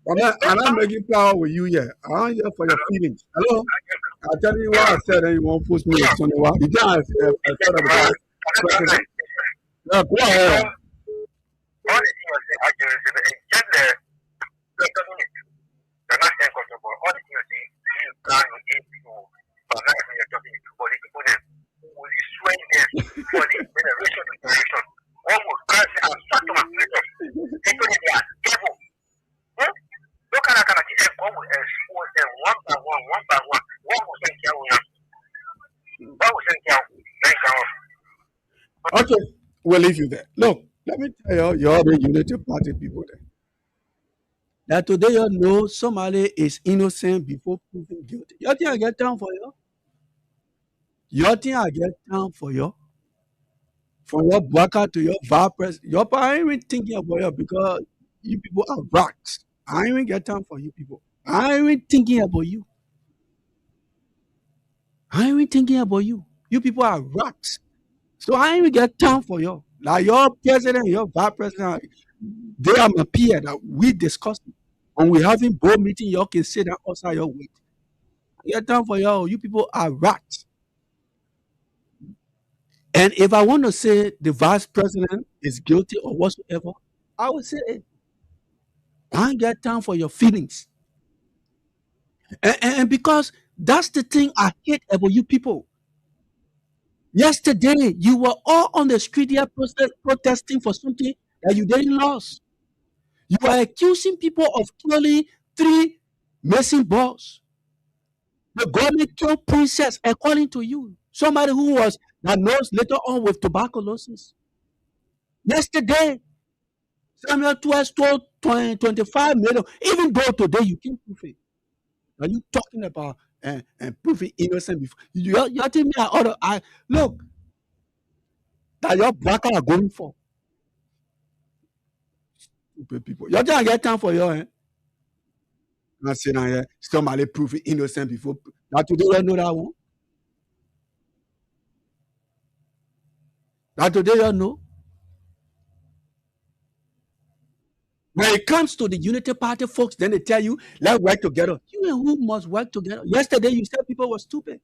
I'm not making power with you yet. I'm here for your feelings. Hello? I'll tell you what I said and you won't force me to tell you what. You can't say about president. Yeah, go ahead. Okay, we'll leave you there. Look, let me tell you, you're the Unity Party people there. That today you know somebody is innocent before proven guilty. You think I get down for you? You think I get down for you? From your worker to your vice president. Your I ain't even thinking about you because you people are rocks. I ain't even get down for you people. I ain't even thinking about you. I ain't even thinking about you. You people are rocks. So I ain't even get time for you. Like your president, your vice president, they are my peer that we discussed. And we having board meeting, you can sit down outside your wait. I get time for you. You people are rats. And if I want to say the vice president is guilty or whatsoever, I would say it. I ain't get time for your feelings. And because that's the thing I hate about you people. Yesterday, you were all on the street here protesting for something that you didn't lose. You were accusing people of killing 3 missing boys. The government killed Princess, according to you. Somebody who was diagnosed later on with tuberculosis. Yesterday, Samuel 12 told 25 million. Even though today you can't prove it. Are you talking about and proving innocent before? You're telling me look that your bracket are going for. Stupid people. You're trying to get time for you, Not saying here, somebody proving innocent before. That today you know that one. That today you know. When it comes to the Unity Party folks, then they tell you, let's work together. You and who must work together? Yesterday, you said people were stupid.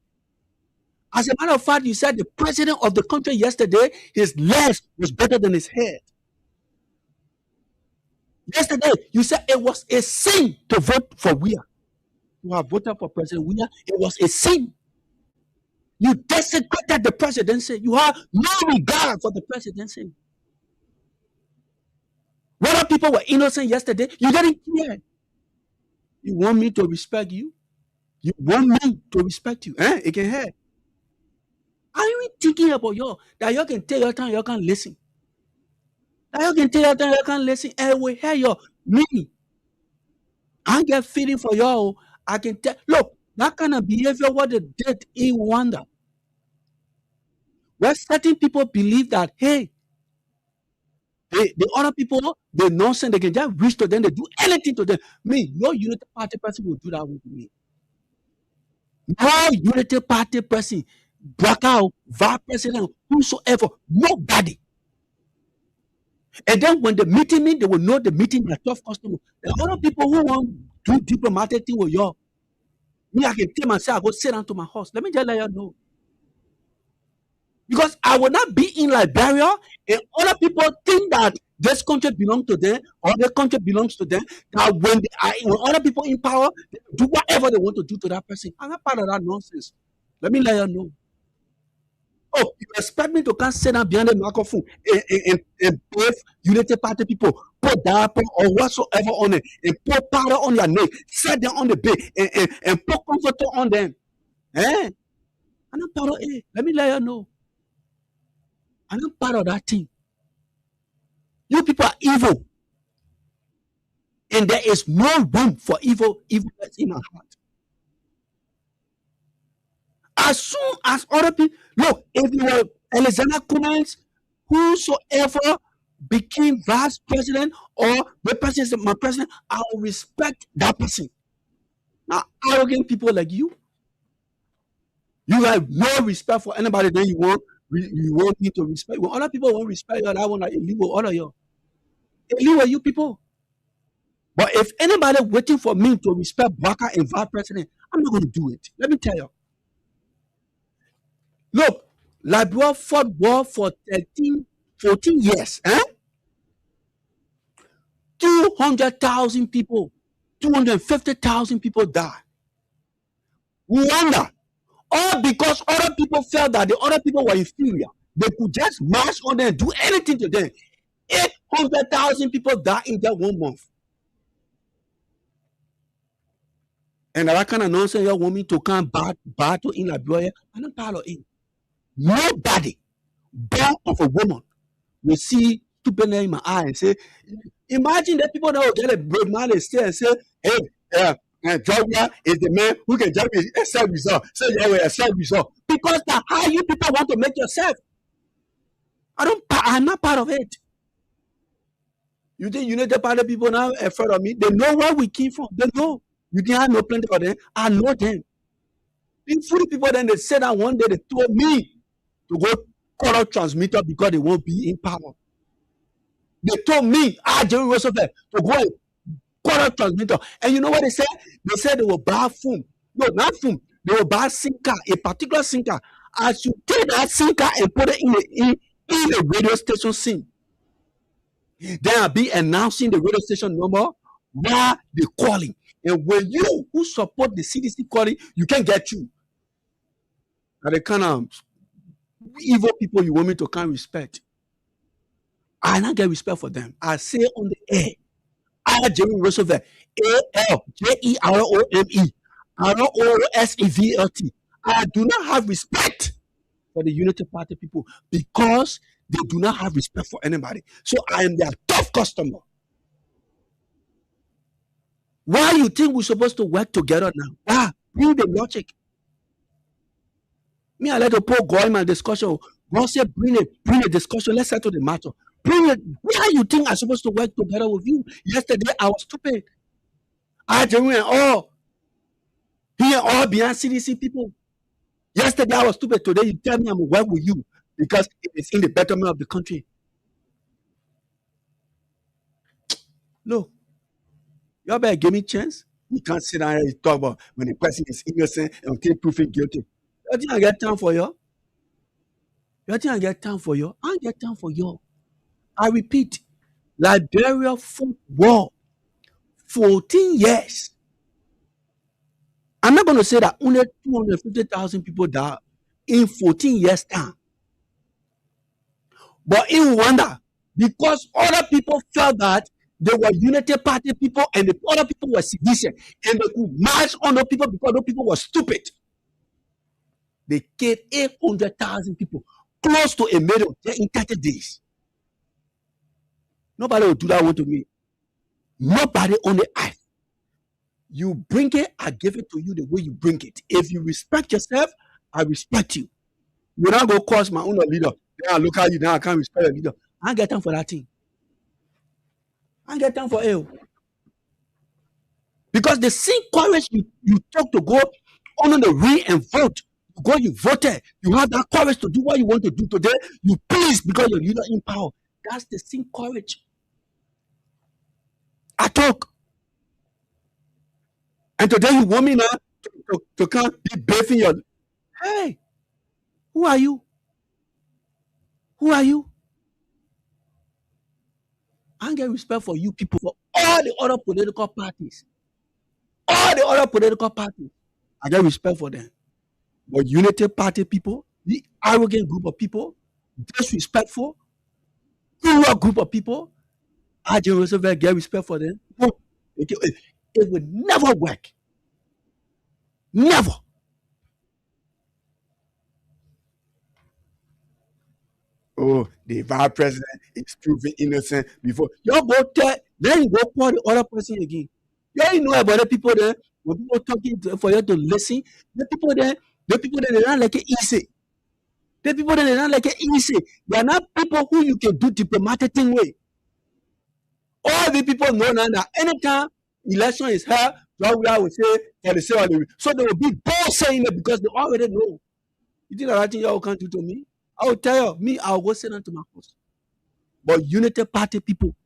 As a matter of fact, you said the president of the country yesterday, his legs was better than his head. Yesterday, you said it was a sin to vote for Weah. You have voted for President Weah. It was a sin. You desecrated the presidency. You have no regard for the presidency. Whether people were innocent yesterday, you didn't care. You want me to respect you? You want me to respect you? It can hurt. Are you thinking about you? That you can take your time, you can listen. That you can take your time, you can listen. And we hear you. Me. I get feeling for you. I can tell. Look, that kind of behavior what they did in Rwanda. Where certain people believe that, hey, the other people, they nonsense, they can just reach to them, they do anything to them. Me, no Unity Party person will do that with me. No Unity Party person. Bwaka, vice president, whosoever, nobody. And then when the meeting meet, they will know the meeting is a tough customer. The other people who want to do diplomatic thing with you, me, I can tell myself, I go sit down to my house. Let me just let you know. Because I will not be in Liberia and other people think that this country belongs to them or the country belongs to them. That when other people in power, they do whatever they want to do to that person. I'm not part of that nonsense. Let me let you know. Oh, you expect me to come sit down behind the microphone and both Unity Party people put diaper or whatsoever on it and put powder on their neck, sit them on the bed and put comforter on them? I'm not part of it. Let me let you know. I'm not part of that thing. You people are evil. And there is no room for evil in my heart. As soon as other people, look, if you were Alexander Cummings, whosoever became vice president or the president, my president, I will respect that person. Now, arrogant people like you have no respect for anybody that you want me to respect. When other people won't respect you, that one like illegal, all of you. Illegal, you people. But if anybody waiting for me to respect Bwaka and vice president, I'm not going to do it. Let me tell you. Look, Liberia fought war for 14 years. 200,000 people, 250,000 people died. Rwanda, all because other people felt that the other people were inferior. They could just march on them, do anything to them. 800,000 people died in that 1 month. And that kind of nonsense you want me to come battle in Liberia, I'm not part of it. Nobody born of a woman will see stupid in my eye and say, imagine that people that will get a broad man and say, hey, Georgia is the man who can just be a self result. Say a self result. Because that's how you people want to make yourself. I'm not part of it. You think United Party people now are afraid of me? They know where we came from. They know. You think I know plenty of them? I know them. The foolish people then they said that one day they told me to go call out transmitter because they won't be in power. They told me, Jerry Roosevelt, to go and call out transmitter. And you know what they said? They said they will buy foam. No, not foam. They will buy sinker, a particular sinker. As you take that sinker and put it in the radio station scene, then I'll be announcing the radio station number while they're calling. And when you who support the CDC calling, you can get you. And the kind of evil people you want me to kind of respect. I not get respect for them. I say on the air, Jerry Roosevelt, ALJEROME, ROSEVLT. I do not have respect for the Unity Party people because they do not have respect for anybody. So I am their tough customer. Why you think we're supposed to work together now? Bring the logic. Me, I let the poor go in my discussion. God said, bring a discussion. Let's settle the matter. Bring it. Why you think I'm supposed to work together with you? Yesterday, I was stupid. I doing all. Here, all behind CDC people. Yesterday, I was stupid. Today, you tell me I'm going to work with you because it's in the betterment of the country. Look. You better give me a chance. You can't sit down here and talk about when the person is innocent and take proof guilty. You think I get time for you? You think I get time for you? I get time for you. I repeat, Liberia fought war 14 years. I'm not going to say that only 250,000 people died in 14 years' time. But in Rwanda, because other people felt that they were Unity Party people and the other people were sedition. And they could march on those people because those people were stupid. They killed 800,000 people, close to a million in 30 days. Nobody will do that one to me. Nobody on the earth. You bring it, I give it to you the way you bring it. If you respect yourself, I respect you. You're not going to cause my own leader. Then I look at you, now I can't respect your leader. I ain't got time for that thing. I get time for you. Because the same courage you took to go on the ring and vote, You go, you voted. You have that courage to do what you want to do today. You please because you're leader in power. That's the same courage. I talk. And today you want me now to come be bathing your. Hey, who are you? Who are you? I get respect for you people, for all the other political parties. All the other political parties. I get respect for them. But Unity Party people, the arrogant group of people, disrespectful, cruel group of people, I just get respect for them. It would never work. Never. Oh, the vice president is proven innocent before. You go tell, then you go call the other person again. You know about the people there, when people talking for you to listen, the people there, they don't like it easy. The people there, they don't like it easy. They are not people who you can do diplomatic thing with. All the people know now that anytime election is held, I would say for the same. So they will be both saying it because they already know. You think that thing y'all can't do to me? I will tell you, I'll go send them to my house. But Unity Party people,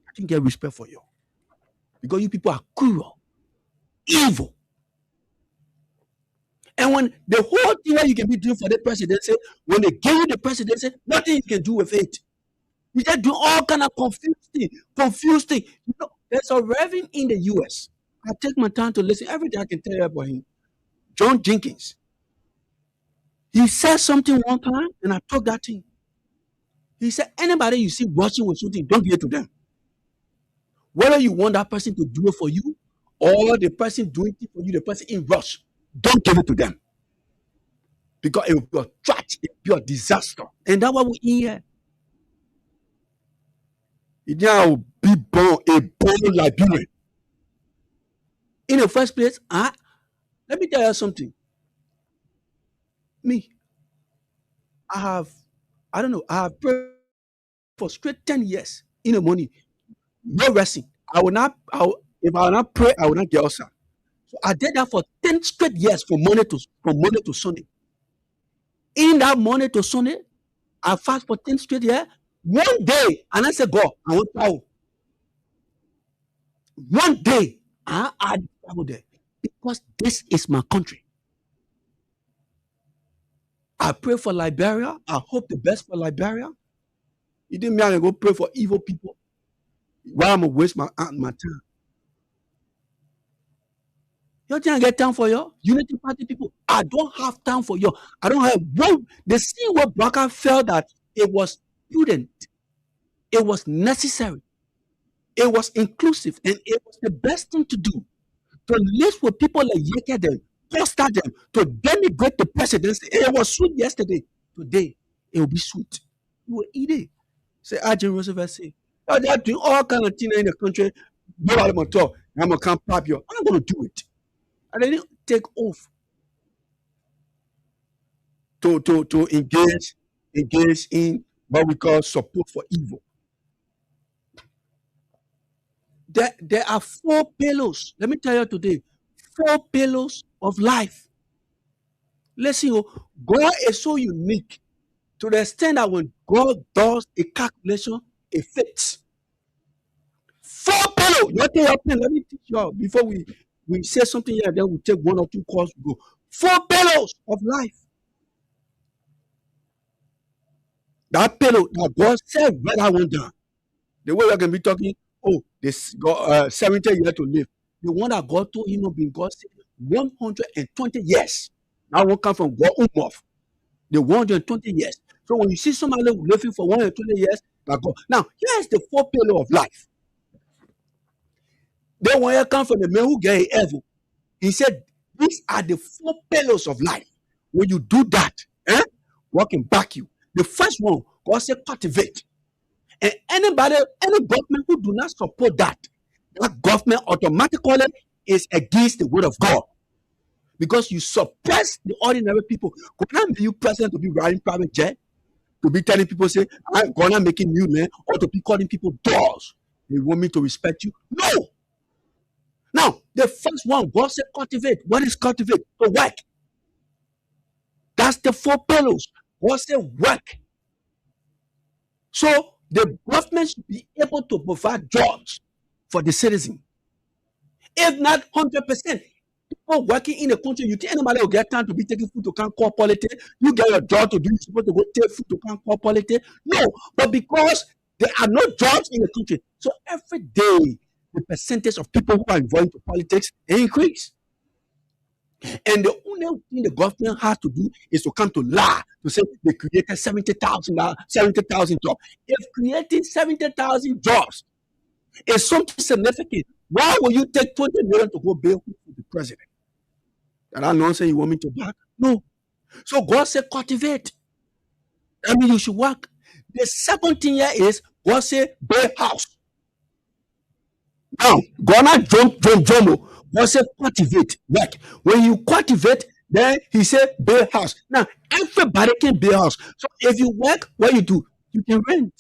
I can get respect for you. Because you people are cruel, evil. And when the whole thing that you can be doing for the presidency, when they give you the presidency, nothing you can do with it. You just do all kind of confused thing. You know, there's a reverend in the US. I take my time to listen. Everything I can tell you about him. John Jenkins. He said something one time, and I took that thing. He said, anybody you see rushing with something, don't give it to them. Whether you want that person to do it for you, or the person doing it for you, the person in rush, don't give it to them. Because it will be a tragedy, it will be a disaster. And that's what we hear. It will be born a born Liberian. In the first place, let me tell you something. Me, I have prayed for straight 10 years in the morning. No resting. If I will not pray, I will not get ulcer. So I did that for 10 straight years from Monday to Sunday. In that Monday to Sunday, I fast for 10 straight years. One day, and I said, God, I want power. One day, I travel there because this is my country. I pray for Liberia. I hope the best for Liberia. You didn't mean I go pray for evil people. Why am I waste my time? You think I get time for you? Unity Party people. I don't have time for you. I don't have one. They see what Baka felt that it was prudent. It was necessary. It was inclusive. And it was the best thing to do. To live with people like Yekede, foster them, to denigrate the presidency. It was sweet yesterday. Today, it will be sweet. You will eat it. Say, Ajin Roosevelt say, they're doing all kinds of things in the country. Nobody will talk. I'm going to come pop you. I'm going to do it. And they didn't take off to engage in what we call support for evil. There are 4 pillars. Let me tell you today, 4 pillars of life. Listen, God is so unique to the extent that when God does a calculation, it fits. 4 pillars. Let me teach you all before we say something here, then we take 1 or 2 calls to go. 4 pillars of life. That pillar that God said, write that one down. The way we can be talking, this got 70 years to live. The one that God told him, God said 120 years. That one come from God Umov. The 120 years. So when you see somebody living for 120 years, that God. Now, here's the 4 pillars of life. The one here come from the man who gave evil. He said, these are the 4 pillars of life. When you do that, what can back you? The first one, God said, cultivate. And any government who do not support that government automatically is against the word of God. Because you suppress the ordinary people. Could be you president to be riding private jet, to be telling people, say, I'm gonna making new land, or to be calling people dogs. They want me to respect you? No. Now, the first one, God said cultivate. What is cultivate? To work. That's the 4 pillars. God said work. So the government should be able to provide jobs for the citizen. If not 100%, people working in the country, you think anybody will get time to be taking food to come call politics? You get your job to do, you're supposed to go take food to come call politics? No, but because there are no jobs in the country, so every day the percentage of people who are involved in politics increase. And the only thing the government has to do is to come to lie, to say they created 70,000 jobs. If creating 70,000 jobs is something significant, why will you take 20 million to go bail the president? That nonsense you want me to back? No. So God said cultivate. I mean, you should work. The second thing here is God said build house. Now, God not jump. God said cultivate, work. When you cultivate, then he said build house. Now, everybody can build house. So if you work, what you do? You can rent.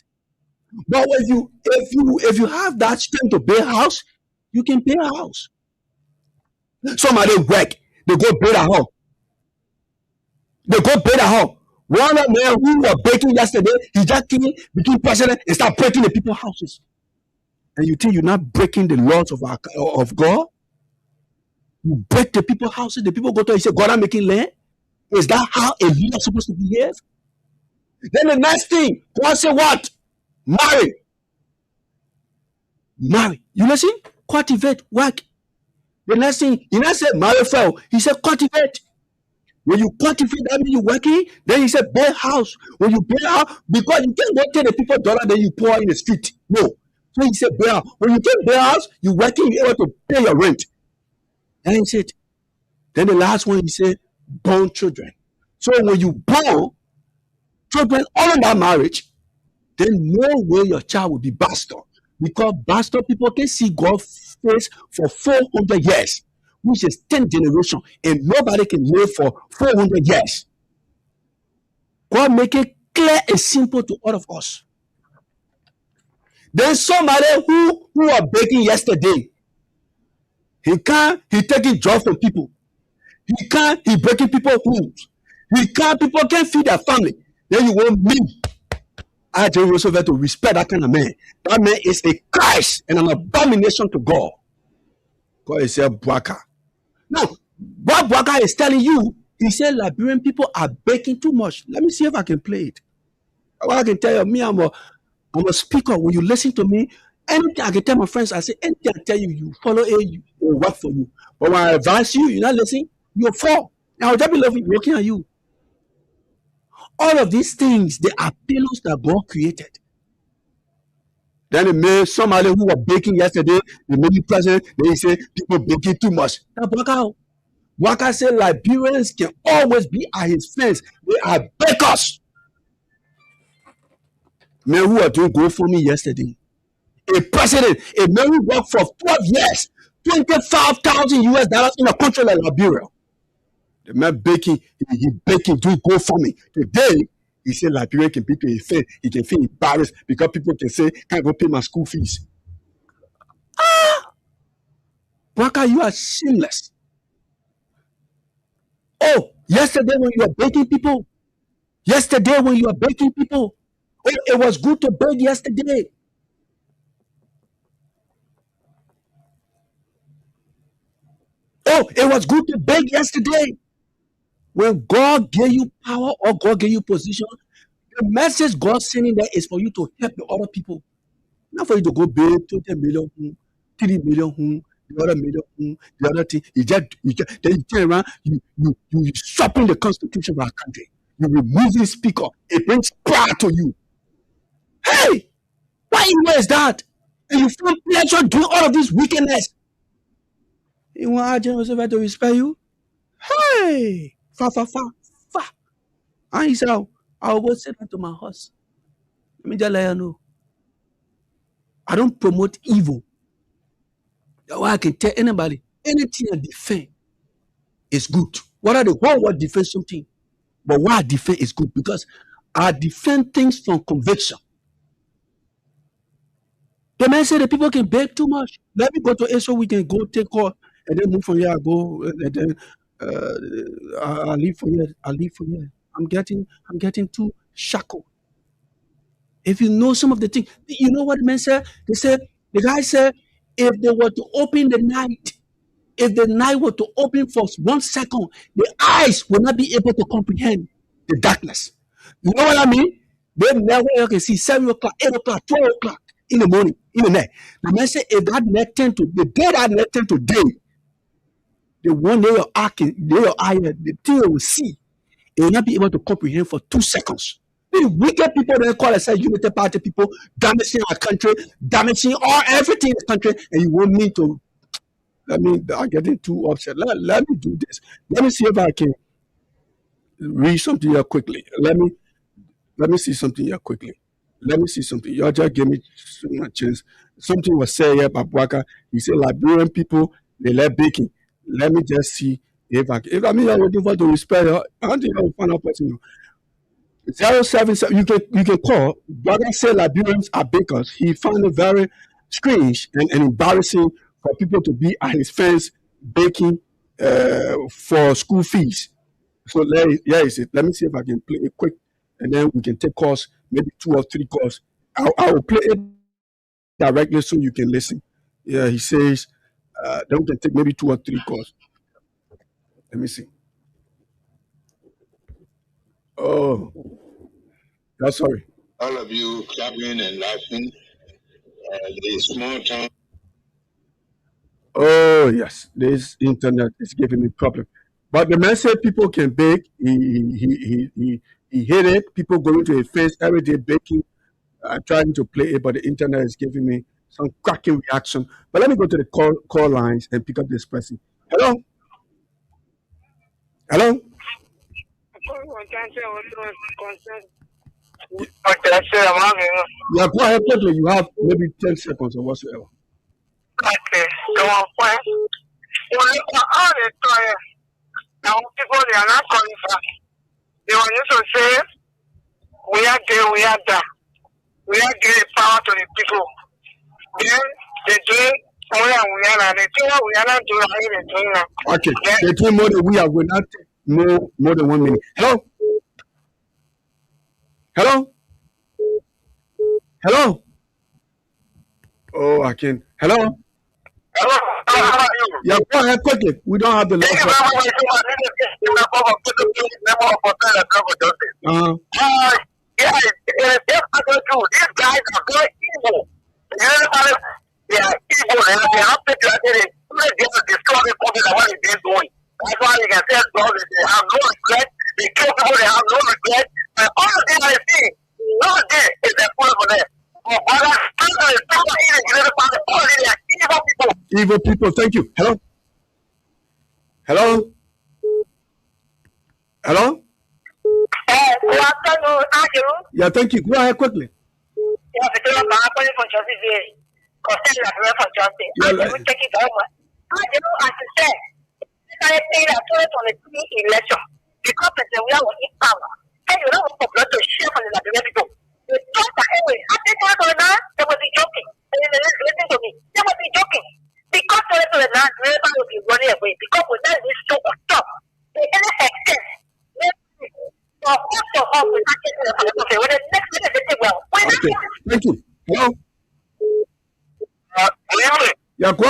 But if you have that strength to build house, you can build a house. Somebody work, they go build a house. One man who was breaking yesterday, he just came between president and start breaking the people's houses. And you think you're not breaking the laws of God? You break the people's houses, the people go to you say, God, I'm making land. Is that how a leader is supposed to behave? Then the next thing, God say what? Marry. You listen? Cultivate, work. The next thing, he not said marry fell. He said cultivate. When you cultivate, that means you're working. Then he said build house. When you build house, because you can't go take the people dollar, then you pour in the street. No. So he said build house. When you take build house, you're working, you're able to pay your rent. That ain't it. Then the last one, he said born children. So when you born children all that marriage, then no way your child will be bastard. Because bastard people can see God's face for 400 years, which is 10 generations, and nobody can live for 400 years. God make it clear and simple to all of us. Then somebody who was baking yesterday, he taking job from people. He breaking people's homes. People can't feed their family. Then you want me, Jerry Roosevelt, to respect that kind of man. That man is a curse and an abomination to God. God is a Bwaka. Now, what Bwaka is telling you, he said Liberian people are baking too much. Let me see if I can play it. What I can tell you, me, I'm a speaker. When you listen to me, anything I can tell my friends, I say, anything I tell you, you follow it, it will work for you. But when I advise you, you're not listening, you'll fall. Now, I'll just be looking at you. All of these things, they are pillars that God created. Then he made somebody who was baking yesterday, the made president, then he said, people baking too much. Now, Waka said Liberians can always be at his fence. They are bakers. Men who are doing good for me yesterday. A president, a man who worked for 12 years, $25,000 US in a country like Liberia. The man baking, he baking, doing good for me. Today, he said Liberia can be to his face. He can feel embarrassed because people can say, can't go pay my school fees. Waka, you are shameless. Oh, yesterday when you were baking people, oh, it was good to bake yesterday. Oh, it was good to beg yesterday. When God gave you power or God gave you position, the message God's sending there is for you to help the other people. Not for you to go beg 20 million, 3 million, the other million, the other thing. Then you turn around, you swapping the constitution of our country. You remove the speaker. It brings pride to you. Hey, why is that? And you find pleasure doing all of this wickedness. You want General Roosevelt to respect you? Hey, fa. And he said, I will go sit down to my house. Let me just let you know. I don't promote evil. That's why I can tell anybody, anything I defend is good. Whether the whole world defends something, but what I defend is good because I defend things from conviction. The man said the people can beg too much. Let me go to Israel, we can go take call. And then move from here, I go, and then I'll leave for here. I'm getting too shackled. If you know some of the things, you know what the man said? The guy said, if they were to open the night, if the night were to open for 1 second, the eyes will not be able to comprehend the darkness. You know what I mean? They never can see 7 o'clock, 8 o'clock, 12 o'clock in the morning, in the night. The man said, if that net turn to the day that net turn to day, the one day your eye, the thing you will see, it will not be able to comprehend for 2 seconds. The wicked people that call themselves Unity Party people, damaging our country, damaging everything in the country, and you want me to. I'm getting too upset. Let me do this. Let me see if I can read something here quickly. Let me see something here quickly. Let me see something. Y'all just give me a chance. Something was said here by Bwaka. He said Liberian people, they like baking. Let me just see if you're looking for to respect her. I don't think I will find out person. 077, you can call. Bwaka said Liberians are bakers. He found it very strange and embarrassing for people to be at his fence baking for school fees. So let me see if I can play it quick, and then we can take calls, maybe 2 or 3 calls. I will play it directly so you can listen. Yeah, he says then we can take maybe 2 or 3 calls. Let me see. Oh, that's sorry. All of you clapping and laughing. The small town. Oh yes, this internet is giving me problem. But the man said people can bake. He hit it. People going to a face every day baking, trying to play it, but the internet is giving me some cracking reaction. But let me go to the call lines and pick up this person. Hello. Hello. Yeah, go ahead quickly. You have maybe 10 seconds or whatsoever. Okay, go on, point. Now, people, they are not calling back. They want you to say, we are there, we are there. We are giving power to the people. Then, they do more than we are, and they do what we are not doing, they do now. Okay, they do more than we are. We're not more than 1 minute. Hello? Hello? Hello? Oh, I can. Hello? Hello? How are you? Yeah, go ahead quickly. We don't have the last one. Yeah, these guys are very evil. They are evil, and they have to do it. They are destroying people that what they're doing. That's why they can say they have no regret. They kill people, they have no regret. And all of them I see, no day is a full for them. Evil people, thank you. Hello? Hello? Hello? Good afternoon, Andrew. Yeah, thank you. Go ahead quickly. Yeah, because I'm calling for justice here. For justice. Andrew, take it over. Andrew, as you said, I think that on the election, because we are in power, and you know what to share from the Liberian people. The thought that anyway, I think they will be joking. Listen to me. They will be joking. Because the land never will be running away. Because we know this so stop. To any extent, okay, thank you. Hello? Yeah, go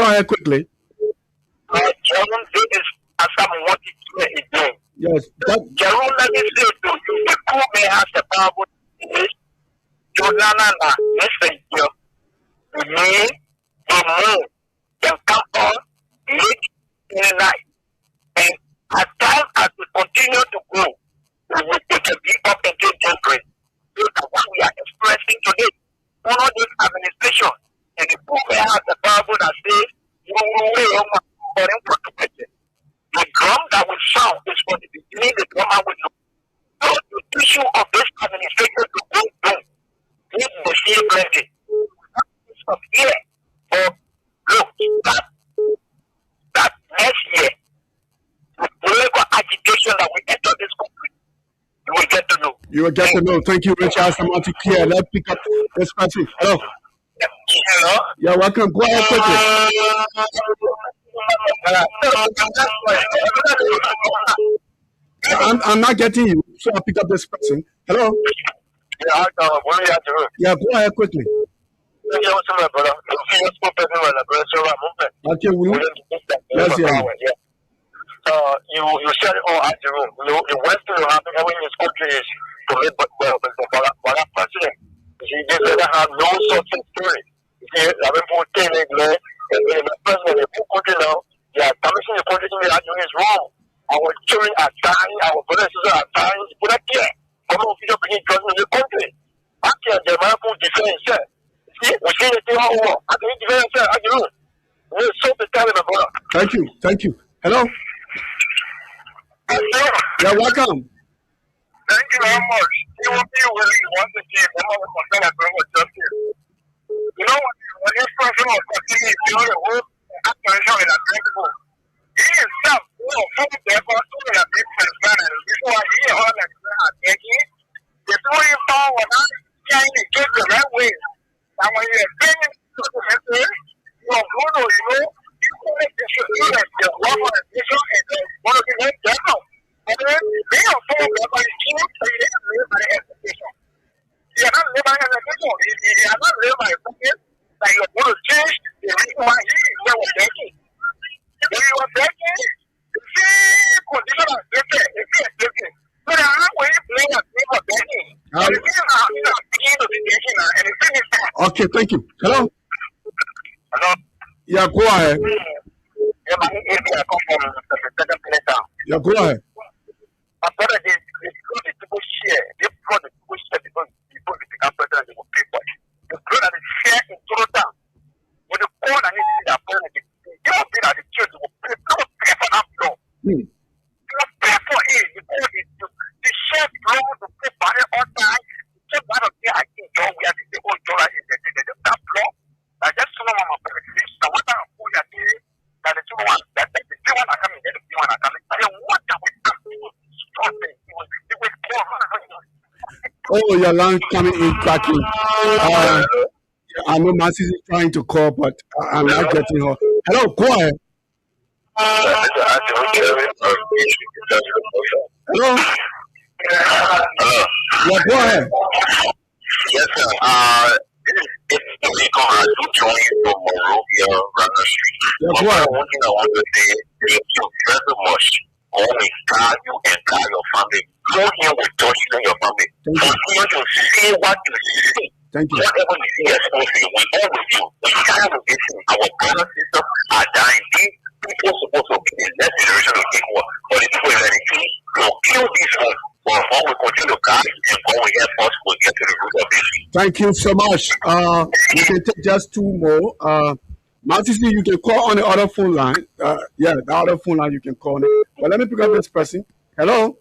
ahead quickly. Jerome, this is as I'm wanting to again. Yes. Jerome, let me say to you, the poor may have the power to Jonana, listen, you. Me, the moon, can come on late in the night. And as time as we continue to grow, we will take a big up into children. Look at what we are expressing today. Follow this administration. And the poor may have the power that says, the drum that will sound is for the beginning, the drummer will know. So the issue of this administration to go down with the same blessing. From here, look, that next year, the political agitation that we enter this country, you will get to know. You will get to know. Thank you, Richard Samanti Kia. Let's pick up this question. Hello. Hello. You're welcome. Go ahead quickly. I'm not getting you, so I'll pick up this person. Hello? Yeah, what are you doing? Yeah, go ahead quickly. Yeah, what's up, brother? Okay, let's hear you. You said it all at the room. The worst thing that happen in this country is to live but Bala president. He just doesn't have no success story. He has been put in the president of the country now. They are damaging the country in the doing is wrong. Our children are dying, our brothers are dying. Put that here. Come on, people bring drugs in the country. I can't get my food defense. See, we see the thing over. I can defense at the room. We're so tired of brother. Thank you. Hello? Yeah, welcome. Thank you very much. You will be willing to want to see some of the concern that bring with justice. You know, when this person was continuing to do the whole attention in a people, he himself, from the record, to the big transparent, before he heard that taking, the story found was not trying to get the right way. And when you're bringing to the message, you are going to, you make this the one of the mission and the one of the next down. And then they are told that by the king, they are lived by education. They are not lived by education. They are not lived by education. That you are going to change the reason why he is there was taking. When you are taking, the same condition as taking. So there are not ways to play as they were taking. And the thing is how you are beginning to be taking and the thing is that. Okay, thank you. Hello? Hello? Yeah, go ahead. Yeah, my name is I come from the second place down. Yeah, go ahead. My brother, they people share. They brought the people share because people become better than they will pay for it. The brother they share in total down. When the corn and they are paying, they don't pay at the church. They will pay for that blow. They will pay for it because they share blow to pay for it all time. Just one of the I think we have the whole dollar in that blow. I just don't know my brother. So what I'm going to do that the two ones that the two one are coming, the two one are coming. I don't want that with them. Oh, your line coming in cracking. I know Marcy is trying to call, but I'm not getting her. Hello, go ahead. Hello? Yeah, go ahead. Yes, sir. It's to join from Monrovia, Runner Street. Yeah, go ahead. One thing I want to say, thank you very much. Always guard you and guard your family. Go here with touch you and your family. Continue to see what you see. Thank you. Whatever you see as we all with you. We stand with this. Our brothers and sisters are dying. These people supposed to be the next generation to take over. But the people that see will kill these ones. But all we continue to guide and all we have us will get to the root of this. Thank you so much. We can take just two more. Marcy, you can call on the other phone line. Yeah, the other phone line you can call on. But let me pick up this person. Hello?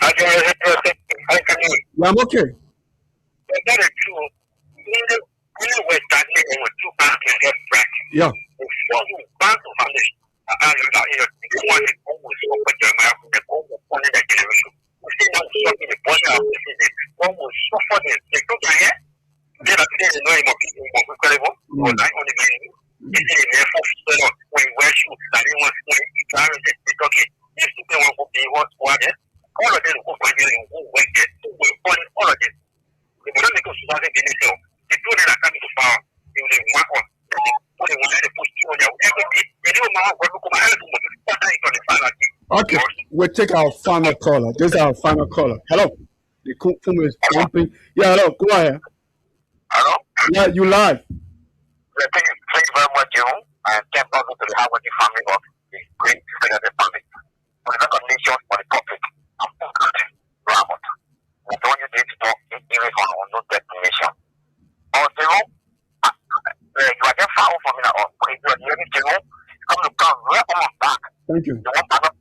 Yeah, I'm okay. that is true. We were starting with two banks in that bracket. Yeah. Bank of Foundation. You want to almost open your mouth and open that generation. We see now something the body of this is almost suffering. They took my head. Then I didn't know him of incredible. Was I on the meeting? He said, therefore, when you wear shoes, I didn't want to try and say, okay, this is the one who be what there. All of them who went there and who went there, who were on all of them. The Moroccan society didn't know. The two that are coming to power, they will mark on. They will let the push on their everything. They don't know what to come out of. Okay, we'll take our final caller. This is our final caller. Hello. The phone is jumping. Yeah, hello. Go ahead. Hello? Yeah, you live. Thank you very much, Jerome. And thank God to the Harvard family of the great Senator family. For the recognition for the public. I'm so good. Robert. I don't want you to talk even on no destination. Oh, Jerome, you are just far from me now. You are hearing Jerome. Come to come right on back. Thank you. The one part of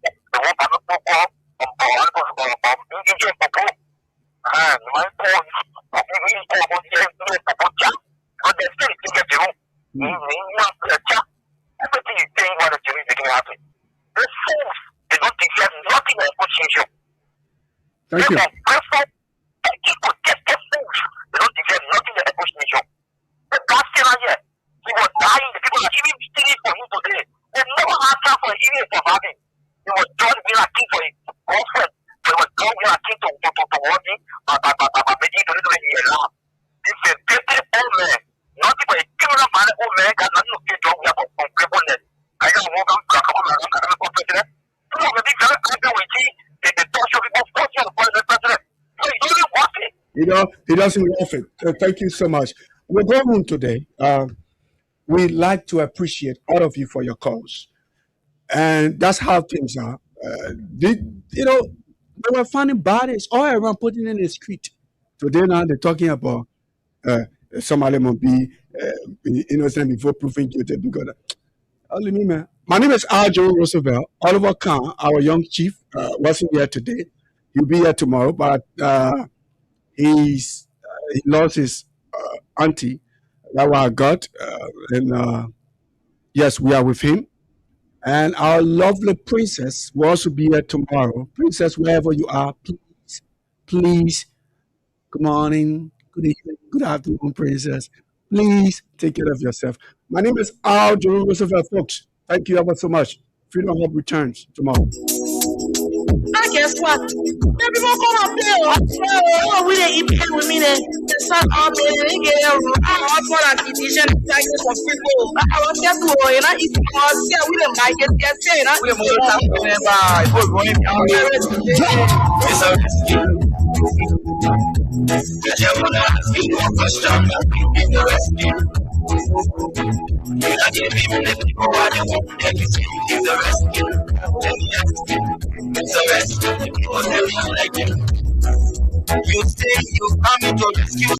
everything is saying what the Jews are happen. The fools, they don't deserve nothing of appreciation. Thank you. People get the fools, they don't deserve nothing of appreciation. The last year here, he was dying, the people are even stealing for him today. They never had time for healing for having. He was just being a king for his girlfriend. He was just being a king to Wadi, but making to little in your lap. If a 50 old man, not even a criminal man, old man, got nothing to get on with on criminal. I don't want to come on the president. Two of the things that I with you, the touch of people forcing upon the president. So he doesn't want it. He doesn't want it. Thank you so much. We're going home today. We like to appreciate all of you for your calls. And that's how things are. They were finding bodies all around, putting in the street. Today now they're talking about somebody might be innocent before proven guilty. Because my name is Al Joe Roosevelt. Oliver Khan, our young chief, wasn't here today. He'll be here tomorrow, but he lost his auntie. That was God. Yes, we are with him. And our lovely princess will also be here tomorrow. Princess, wherever you are, please, good morning, good evening, good afternoon, princess. Please take care of yourself. My name is Al Joe Roosevelt, folks. Thank you ever so much. Freedom Hub returns tomorrow. I guess what? Maybe we'll come up there. Oh, we didn't even with me then. The sun all day, they get a for a petition taxes for people. I was just going, and I eat because we didn't buy it yet. We didn't move out by going down there. It's a I want to ask you a question. In the rescue. I give him the people what they want. They can see the rescue. It's a rescue. People tell me like you. You say you coming to rescue.